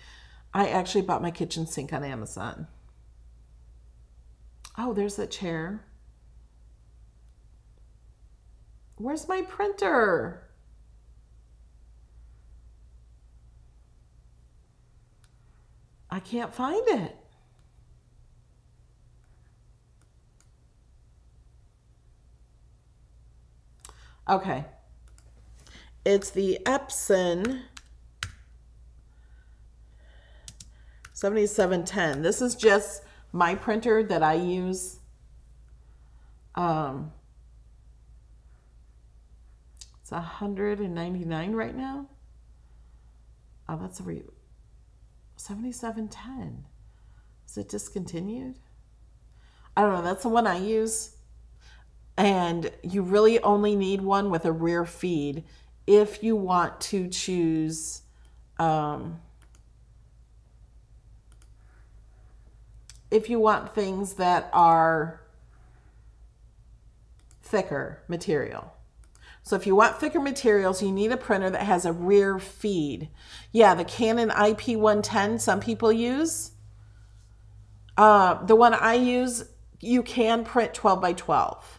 I actually bought my kitchen sink on Amazon. Oh, there's that chair. Where's my printer? I can't find it. Okay. It's the Epson 7710. This is just my printer that I use. It's $199 right now. Oh, that's a 7710. Is it discontinued? I don't know. That's the one I use. And you really only need one with a rear feed if you want to choose if you want things that are thicker material. So if you want thicker materials, you need a printer that has a rear feed. Yeah, the Canon IP110 some people use. The one I use, you can print 12 by 12.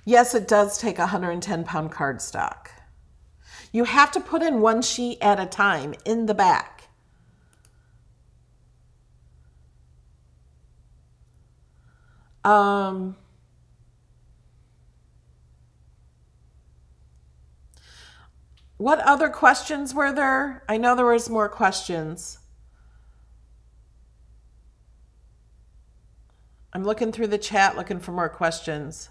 Yes, it does take 110-pound cardstock. You have to put in one sheet at a time in the back. What other questions were there? I know there was more questions. I'm looking through the chat, looking for more questions.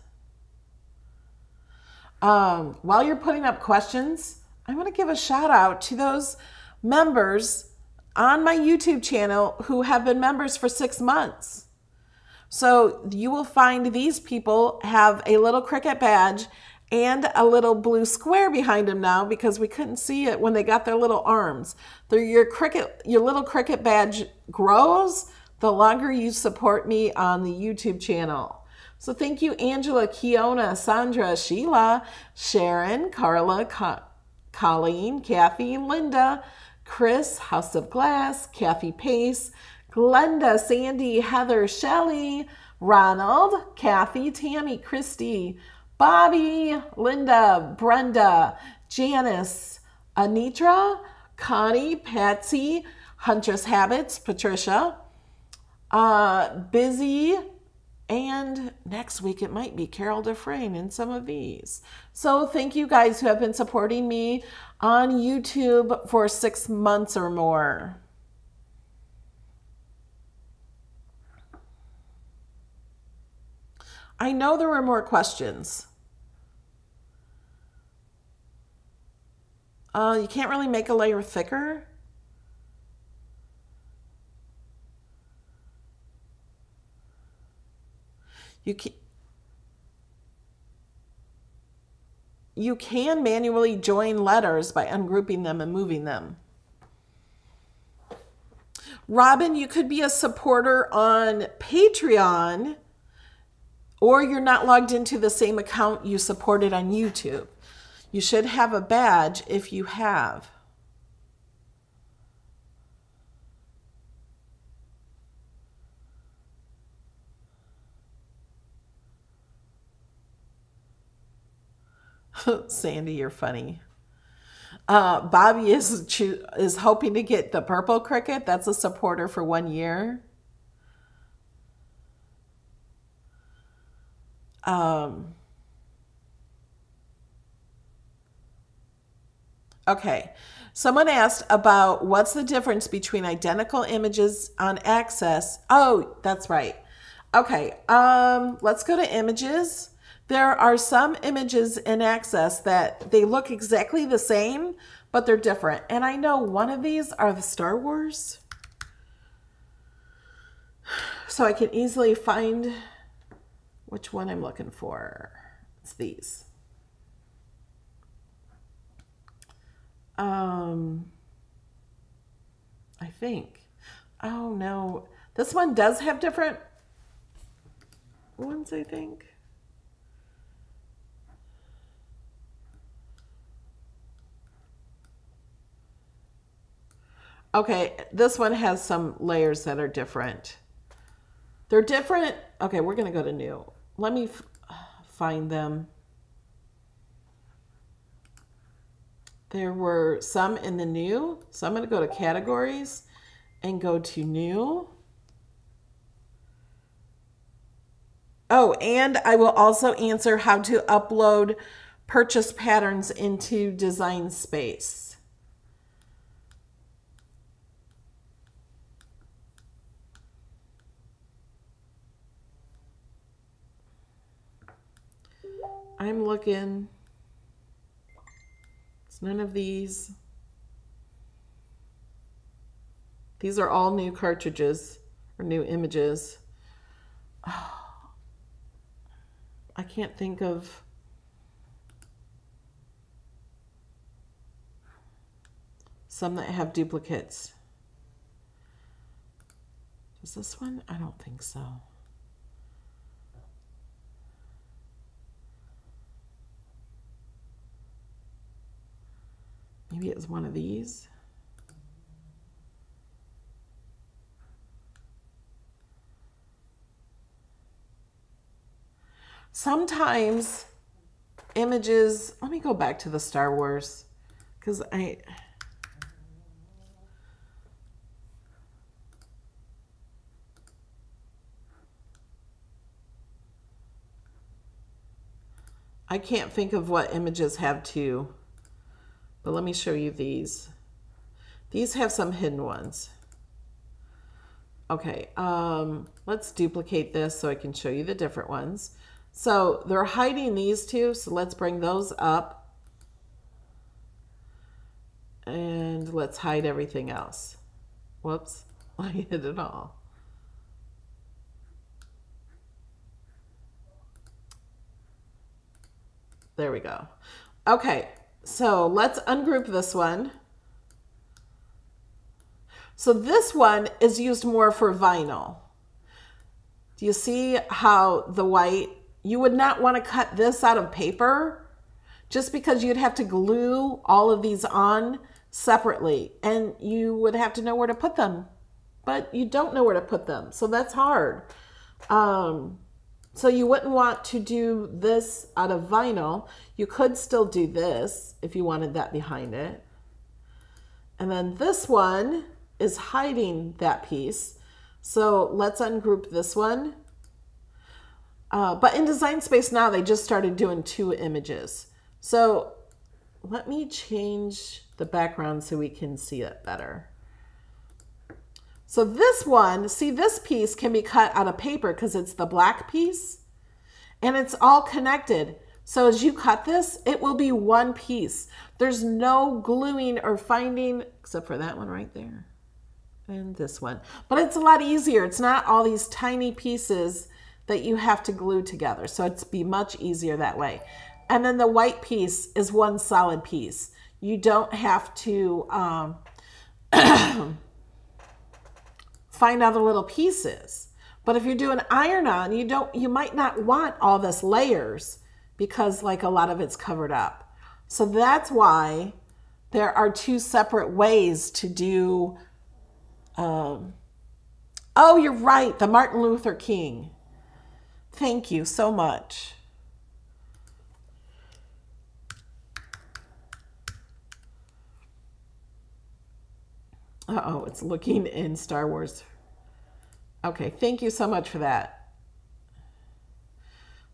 While you're putting up questions, I want to give a shout out to those members on my YouTube channel who have been members for 6 months. So you will find these people have a little Cricut badge and a little blue square behind them now because we couldn't see it when they got their little arms. Your little Cricut badge grows the longer you support me on the YouTube channel. So thank you, Angela, Kiona, Sandra, Sheila, Sharon, Carla, Colleen, Kathy, Linda, Chris, House of Glass, Kathy Pace, Glenda, Sandy, Heather, Shelley, Ronald, Kathy, Tammy, Christy, Bobby, Linda, Brenda, Janice, Anitra, Connie, Patsy, Huntress Habits, Patricia, Busy, and next week it might be Carol Dufresne in some of these. So thank you guys who have been supporting me on YouTube for 6 months or more. I know there were more questions. You can't really make a layer thicker. You can manually join letters by ungrouping them and moving them. Robin, you could be a supporter on Patreon, or you're not logged into the same account you supported on YouTube. You should have a badge if you have. Sandy, you're funny. Bobby is hoping to get the purple Cricut. That's a supporter for 1 year. Okay, someone asked about what's the difference between identical images on Access. Oh, that's right. Okay, let's go to images. There are some images in Access that they look exactly the same, but they're different. And I know one of these are the Star Wars. So I can easily find which one I'm looking for. It's these. I think. Oh no, this one does have different ones, I think. Okay, this one has some layers that are different. They're different. Okay, we're going to go to new. Let me find them. There were some in the new. So I'm going to go to categories and go to new. Oh, and I will also answer how to upload purchase patterns into Design Space. I'm looking. It's none of these. These are all new cartridges or new images. Oh, I can't think of. Some that have duplicates. Is this one? I don't think so. Maybe it's one of these. Sometimes images, let me go back to the Star Wars, because I can't think of what images have two. But let me show you these. These have some hidden ones. Okay, let's duplicate this so I can show you the different ones. So they're hiding these two, so let's bring those up. And let's hide everything else. Whoops, I hid it all. There we go. Okay. So let's ungroup this one. So this one is used more for vinyl. Do you see how the white, you would not want to cut this out of paper just because you'd have to glue all of these on separately and you would have to know where to put them, but you don't know where to put them. So that's hard. So you wouldn't want to do this out of vinyl. You could still do this if you wanted that behind it. And then this one is hiding that piece. So let's ungroup this one. But in Design Space now, they just started doing 2 images. So let me change the background so we can see it better. So this one, see, this piece can be cut out of paper because it's the black piece and it's all connected. So as you cut this, it will be one piece. There's no gluing or finding, except for that one right there and this one. But it's a lot easier. It's not all these tiny pieces that you have to glue together. So it's be much easier that way. And then the white piece is one solid piece. You don't have to find other little pieces. But if you're doing iron-on, you might not want all this layers because like a lot of it's covered up. So that's why there are 2 separate ways to do, oh, you're right, the Martin Luther King. Thank you so much. Uh-oh, it's looking in Star Wars. Okay, thank you so much for that.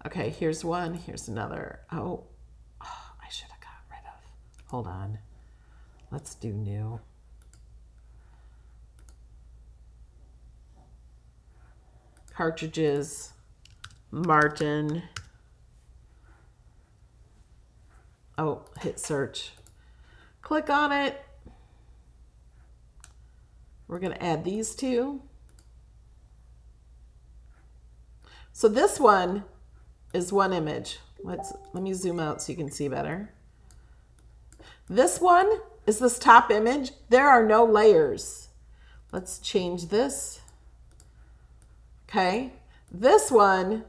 Okay, here's one, here's another. Oh, I should have got rid of. Hold on. Let's do new. Cartridges, Martin. Oh, hit search. Click on it. We're going to add these 2. So this one is one image. Let me zoom out so you can see better. This one is this top image. There are no layers. Let's change this. Okay. This one,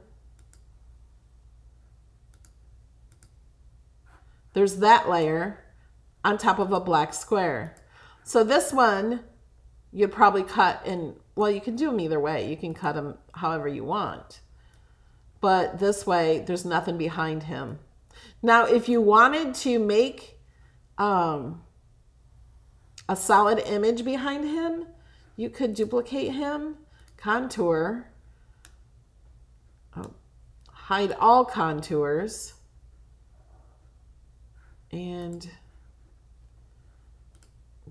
there's that layer on top of a black square. So this one, you'd probably cut in, well, you can do them either way. You can cut them however you want. But this way, there's nothing behind him. Now, if you wanted to make a solid image behind him, you could duplicate him, contour, hide all contours, and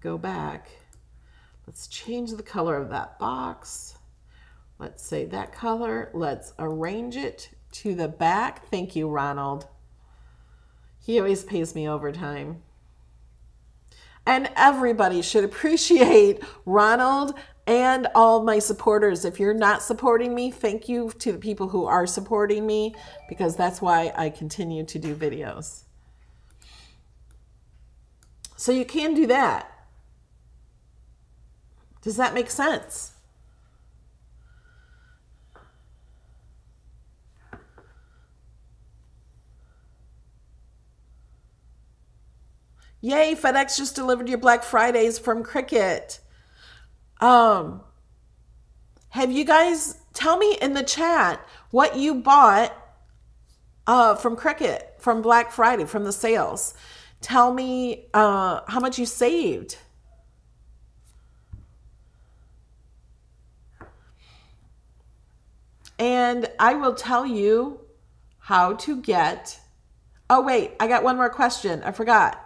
go back. Let's change the color of that box. Let's say that color. Let's arrange it to the back. Thank you, Ronald. He always pays me overtime. And everybody should appreciate Ronald and all my supporters. If you're not supporting me, thank you to the people who are supporting me, because that's why I continue to do videos. So you can do that. Does that make sense? Yay, FedEx just delivered your Black Fridays from Cricut. Have you guys, tell me in the chat what you bought from Cricut, from Black Friday, from the sales. Tell me how much you saved. And I will tell you how to get, oh wait, I got one more question. I forgot.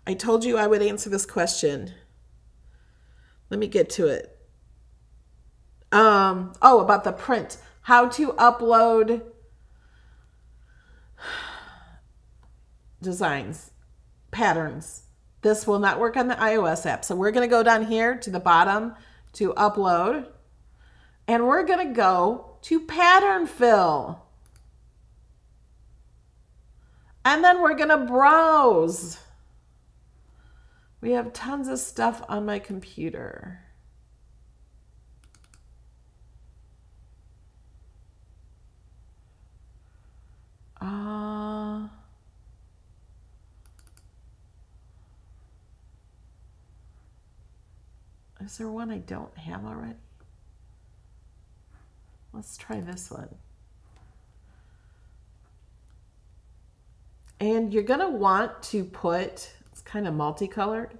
I told you I would answer this question. Let me get to it. Oh, about the print. How to upload designs, patterns. This will not work on the iOS app. So we're going to go down here to the bottom to upload. And we're going to go to pattern fill. And then we're going to browse. We have tons of stuff on my computer. Is there one I don't have already? Let's try this one. And you're gonna want to put, it's kind of multicolored.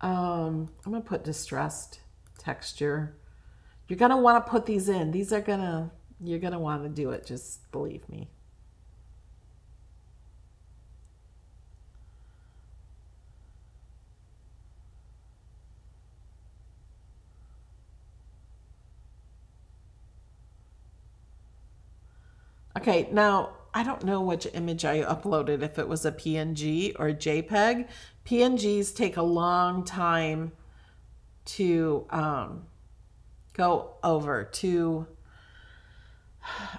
I'm gonna put distressed texture. You're gonna want to put these in. These are gonna, you're gonna want to do it, just believe me. Okay, now I don't know which image I uploaded, if it was a PNG or a JPEG. PNGs take a long time to go over to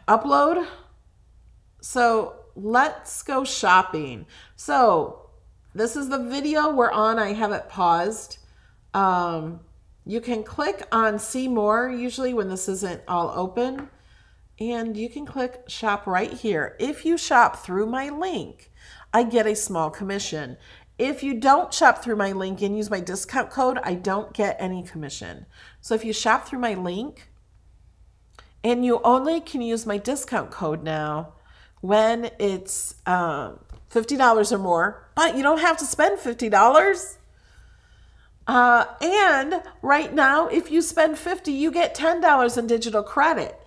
upload. So let's go shopping. So this is the video we're on. I have it paused. You can click on see more usually when this isn't all open. And you can click shop right here. If you shop through my link, I get a small commission. If you don't shop through my link and use my discount code, I don't get any commission. So if you shop through my link, and you only can use my discount code now when it's $50 or more, but you don't have to spend $50. And right now, if you spend $50, you get $10 in digital credit.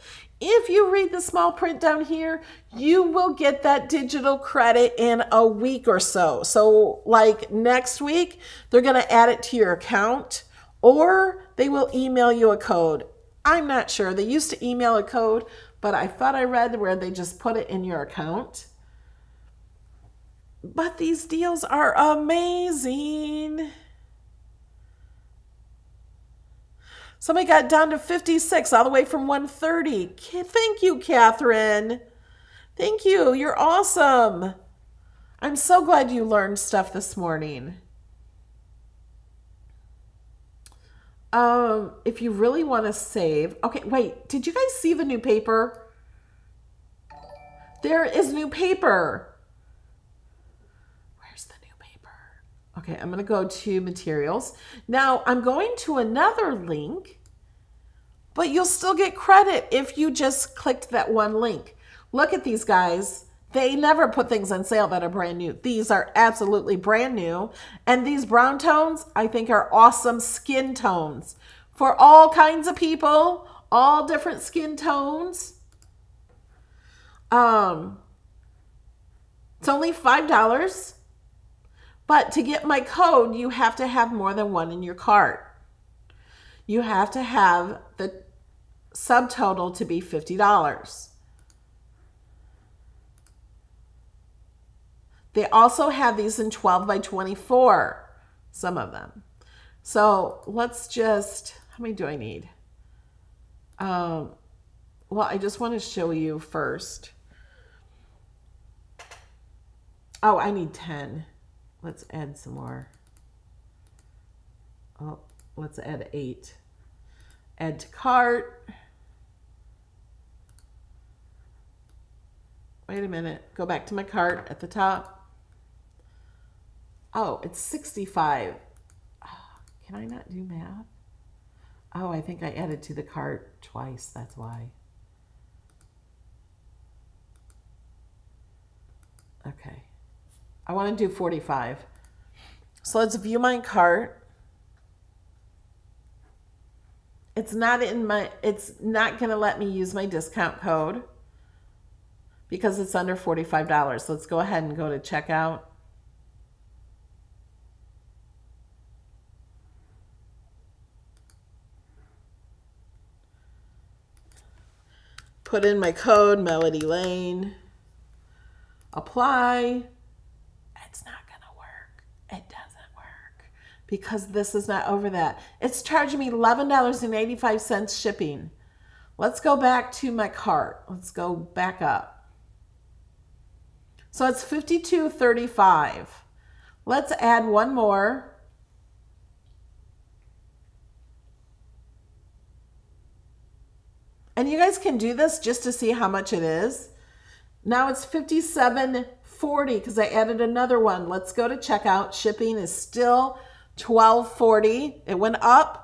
If you read the small print down here, you will get that digital credit in a week or so. So like next week, they're going to add it to your account, or they will email you a code. I'm not sure. They used to email a code, but I thought I read where they just put it in your account. But these deals are amazing. Somebody got down to 56, all the way from 130. Thank you, Catherine. Thank you. You're awesome. I'm so glad you learned stuff this morning. If you really want to save... Okay, wait. Did you guys see the new paper? There is new paper. Where's the new paper? Okay, I'm going to go to materials. Now, I'm going to another link, but you'll still get credit if you just clicked that one link. Look at these guys. They never put things on sale that are brand new. These are absolutely brand new. And these brown tones, I think, are awesome skin tones for all kinds of people, all different skin tones. It's only $5. But to get my code, you have to have more than one in your cart. You have to have the subtotal to be $50. They also have these in 12 by 24, some of them. So let's just, how many do I need? Well, I just want to show you first. Oh, I need 10. Let's add some more. Oh, let's add 8. Add to cart. Wait a minute. Go back to my cart at the top. Oh, it's 65. Oh, can I not do math? Oh, I think I added to the cart twice. That's why. Okay. I want to do 45. So let's view my cart. It's not going to let me use my discount code because it's under $45. Let's go ahead and go to checkout. Put in my code, Melody Lane. Apply. It's not going to work. It doesn't work because this is not over that. It's charging me $11.85 shipping. Let's go back to my cart. Let's go back up. So it's $52.35. Let's add one more. And you guys can do this just to see how much it is. Now it's $57.40 because I added another one. Let's go to checkout. Shipping is still $12.40. It went up.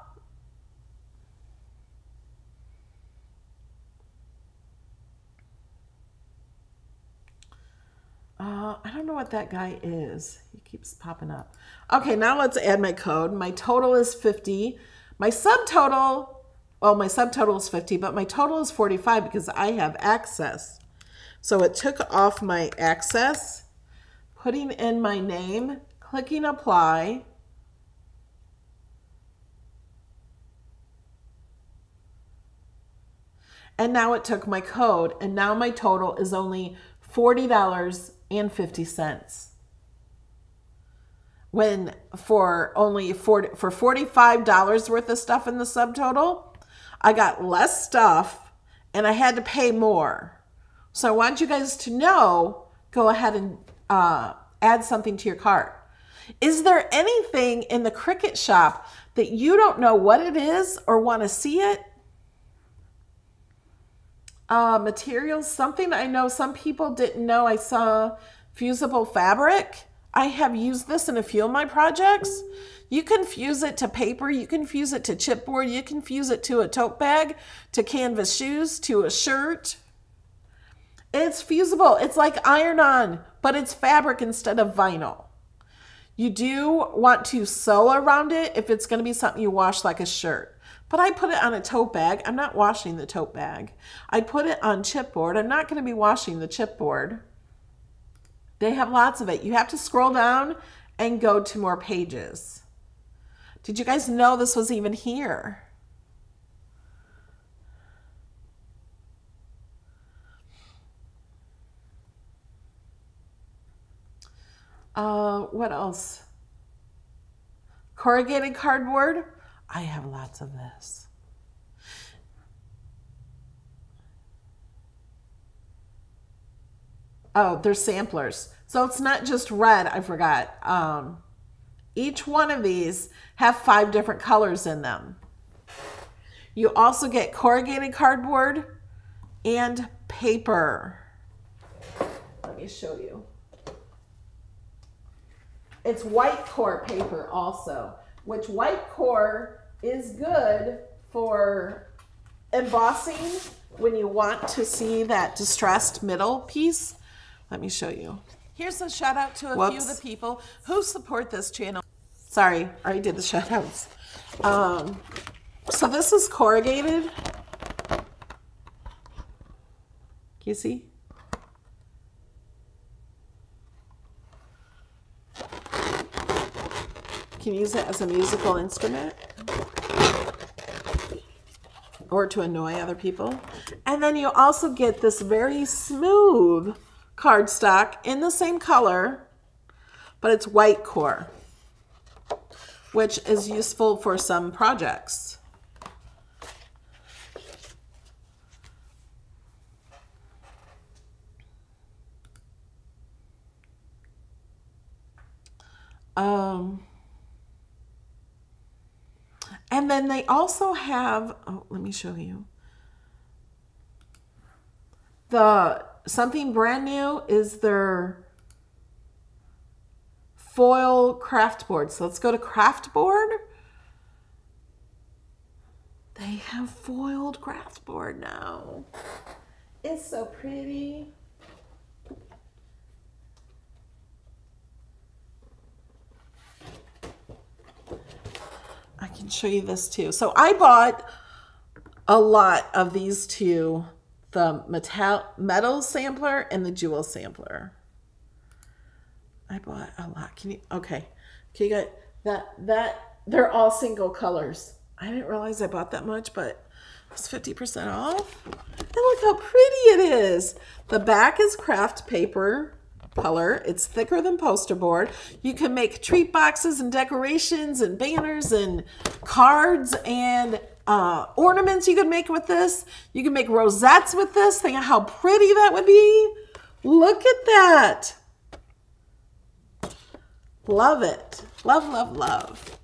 I don't know what that guy is. He keeps popping up. Okay, now let's add my code. My total is 50. My subtotal, well, my subtotal is 50, but my total is 45 because I have access. So it took off my access, putting in my name, clicking apply. And now it took my code, and now my total is only $40.50. When for $45 worth of stuff in the subtotal, I got less stuff and I had to pay more. So I want you guys to know, go ahead and add something to your cart. Is there anything in the Cricut shop that you don't know what it is or want to see it? Materials, something I know some people didn't know. I saw fusible fabric. I have used this in a few of my projects. You can fuse it to paper, you can fuse it to chipboard, you can fuse it to a tote bag, to canvas shoes, to a shirt. It's fusible. It's like iron-on, but it's fabric instead of vinyl. You do want to sew around it if it's going to be something you wash like a shirt. But I put it on a tote bag. I'm not washing the tote bag. I put it on chipboard. I'm not going to be washing the chipboard. They have lots of it. You have to scroll down and go to more pages. Did you guys know this was even here? What else? Corrugated cardboard. I have lots of this. Oh, they're samplers. So it's not just red, I forgot. Each one of these have 5 different colors in them. You also get corrugated cardboard and paper. Let me show you. It's white core paper also, which white core is good for embossing when you want to see that distressed middle piece. Let me show you. Here's a shout out to a few of the people who support this channel. Sorry, I already did the shout outs. So this is corrugated. Can you see? You can use it as a musical instrument or to annoy other people. And then you also get this very smooth cardstock in the same color, but it's white core, which is useful for some projects. And then they also have, oh, let me show you. Something brand new is their foil craft board. So let's go to craft board. They have foiled craft board now. It's so pretty. I can show you this too. So I bought a lot of these two, the metal sampler and the jewel sampler. I bought a lot. Can you, okay. Can you get that, they're all single colors. I didn't realize I bought that much, but it's 50% off. And look how pretty it is. The back is craft paper color. It's thicker than poster board. You can make treat boxes and decorations and banners and cards and ornaments you can make with this. You can make rosettes with this. Think of how pretty that would be. Look at that. Love it. Love, love, love.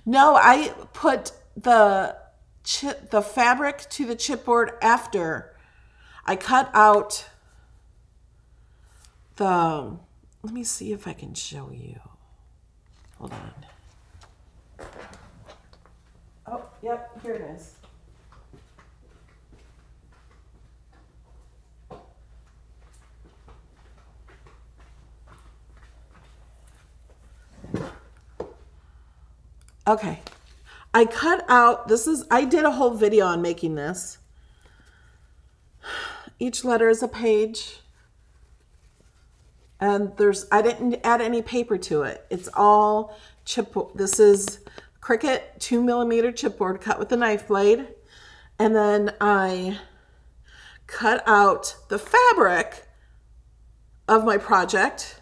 No, I put the the fabric to the chipboard after I cut out the, let me see if I can show you. Hold on. Oh, yep, here it is. Okay, I cut out, I did a whole video on making this. Each letter is a page. And I didn't add any paper to it. It's all chipboard. This is Cricut 2mm chipboard cut with a knife blade. And then I cut out the fabric of my project.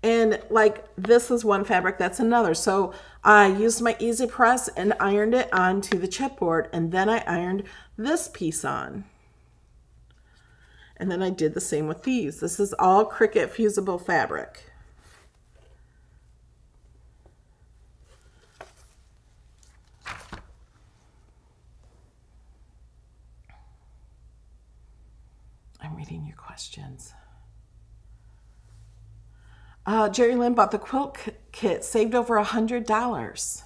And like this is one fabric, that's another. So I used my Easy Press and ironed it onto the chipboard, and then I ironed this piece on. And then I did the same with these. This is all Cricut fusible fabric. I'm reading your questions. Jerry Lynn bought the quilt kit, saved over $100.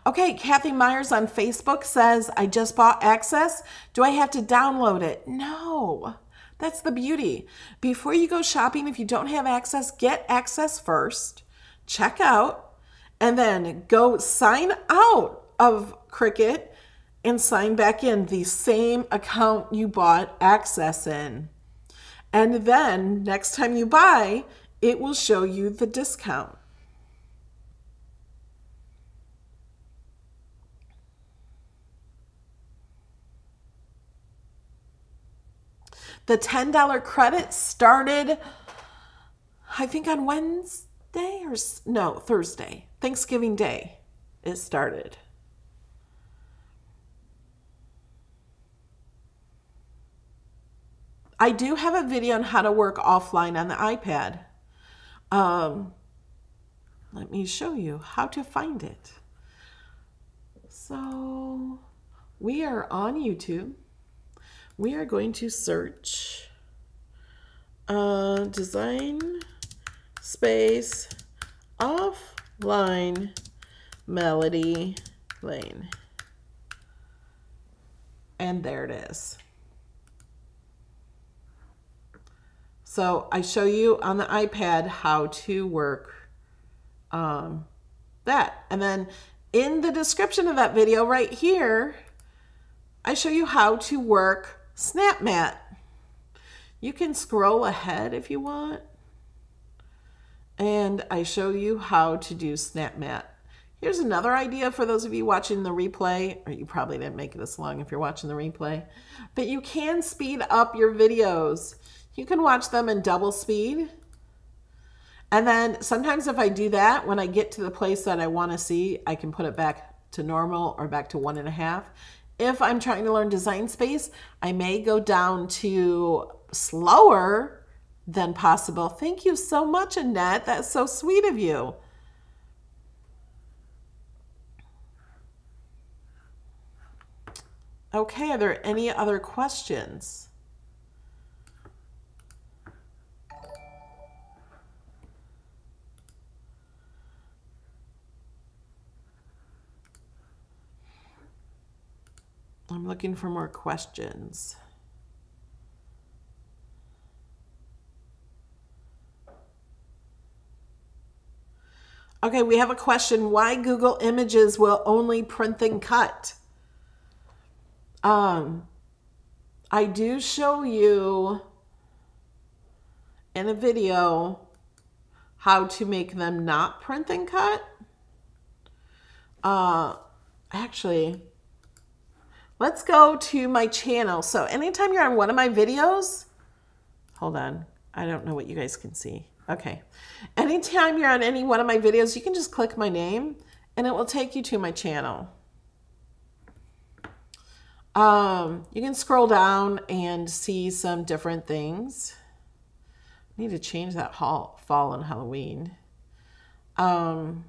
Okay, Kathy Myers on Facebook says, I just bought Access. Do I have to download it? No, that's the beauty. Before you go shopping, if you don't have Access, get Access first, check out, and then go sign out of Cricut and sign back in the same account you bought Access in. And then next time you buy, it will show you the discount. The $10 credit started, I think on Wednesday or no, Thursday, Thanksgiving Day, it started. I do have a video on how to work offline on the iPad. Let me show you how to find it. So we are on YouTube. We are going to search design space offline Melody Lane. And there it is. So I show you on the iPad how to work that. And then in the description of that video right here, I show you how to work Snap Mat. You can scroll ahead if you want. And I show you how to do Snap Mat. Here's another idea for those of you watching the replay, or you probably didn't make it this long if you're watching the replay, but you can speed up your videos. You can watch them in double speed. And then sometimes if I do that, when I get to the place that I want to see, I can put it back to normal or back to 1.5. If I'm trying to learn Design Space, I may go down to slower than possible. Thank you so much, Annette. That's so sweet of you. Okay, are there any other questions? I'm looking for more questions. Okay, we have a question. Why Google Images will only print and cut? I do show you in a video how to make them not print and cut. Actually, let's go to my channel. So anytime you're on one of my videos, hold on, I don't know what you guys can see. Okay, anytime you're on any one of my videos, you can just click my name and it will take you to my channel. You can scroll down and see some different things. need to change that fall and Halloween. Some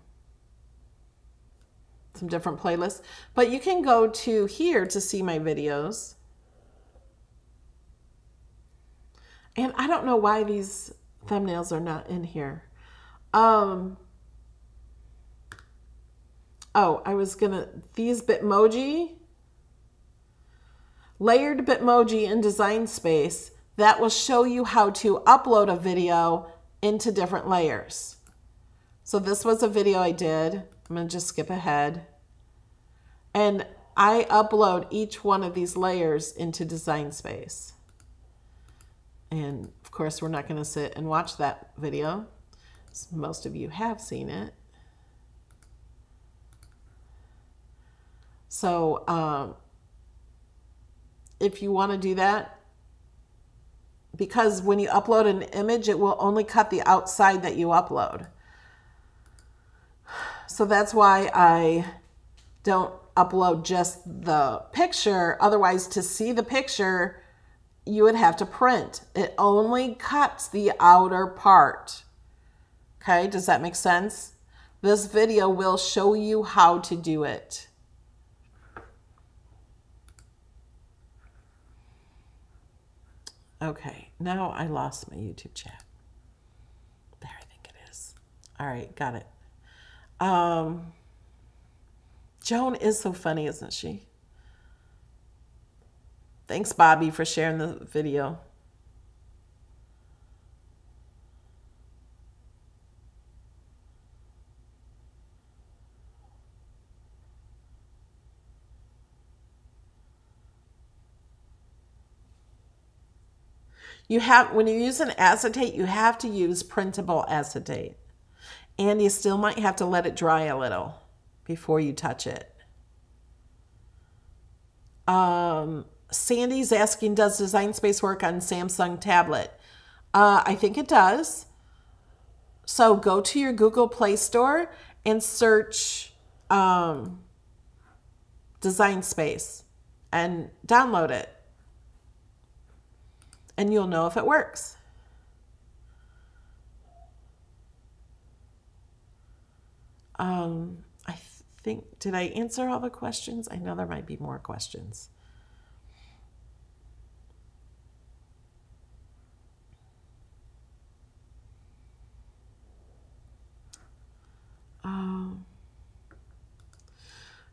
different playlists. But you can go to here to see my videos. And I don't know why these thumbnails are not in here. Oh, I was gonna, these Bitmoji, layered Bitmoji in Design Space, that will show you how to upload a video into different layers. So this was a video I did. I'm gonna just skip ahead. And I upload each one of these layers into Design Space. And of course, we're not gonna sit and watch that video. Most of you have seen it. So if you want to do that, because when you upload an image, it will only cut the outside that you upload. So that's why I don't upload just the picture. Otherwise, to see the picture, you would have to print. It only cuts the outer part. Okay, does that make sense? This video will show you how to do it. Okay, now I lost my YouTube chat. There, I think it is. All right, got it. Joan is so funny, isn't she? Thanks, Bobby, for sharing the video. You have, when you use an acetate, you have to use printable acetate. And you still might have to let it dry a little before you touch it. Sandy's asking, does Design Space work on Samsung tablet? I think it does. So go to your Google Play Store and search Design Space and download it. And you'll know if it works. I think, did I answer all the questions? I know there might be more questions.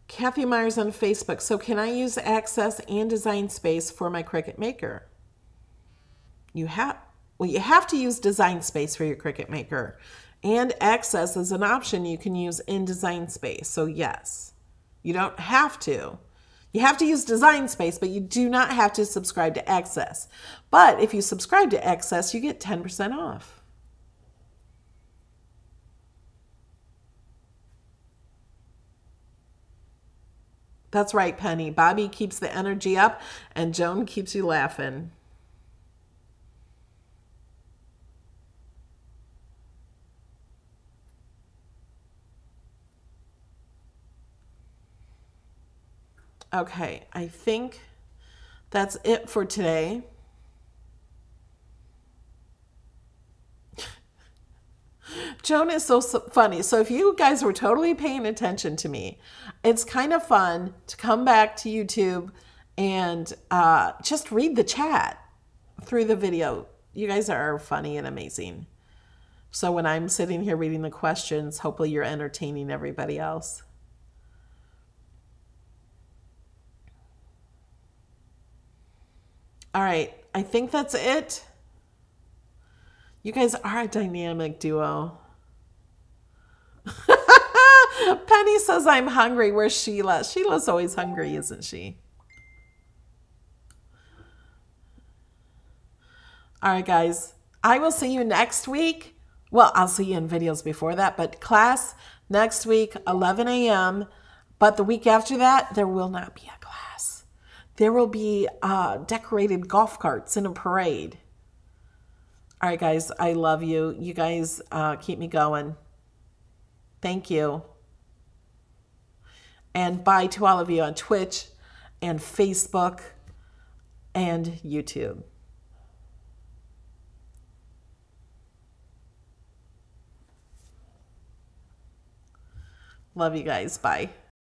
Kathy Myers on Facebook. So can I use Access and Design Space for my Cricut Maker? You have to use Design Space for your Cricut Maker, and Access is an option you can use in Design Space. So yes, you don't have to. You have to use Design Space, but you do not have to subscribe to Access. But if you subscribe to Access, you get 10% off. That's right, Penny. Bobby keeps the energy up, and Joan keeps you laughing. Okay, I think that's it for today. Joan is so funny. So if you guys were totally paying attention to me, it's kind of fun to come back to YouTube and just read the chat through the video. You guys are funny and amazing. So when I'm sitting here reading the questions, hopefully you're entertaining everybody else. All right, I think that's it. You guys are a dynamic duo. Penny says I'm hungry. Where's Sheila? Sheila's always hungry, isn't she? All right, guys. I will see you next week. Well, I'll see you in videos before that, but class next week, 11 a.m. But the week after that, there will not be a class. There will be decorated golf carts in a parade. All right, guys, I love you. You guys keep me going. Thank you. And bye to all of you on Twitch and Facebook and YouTube. Love you guys. Bye.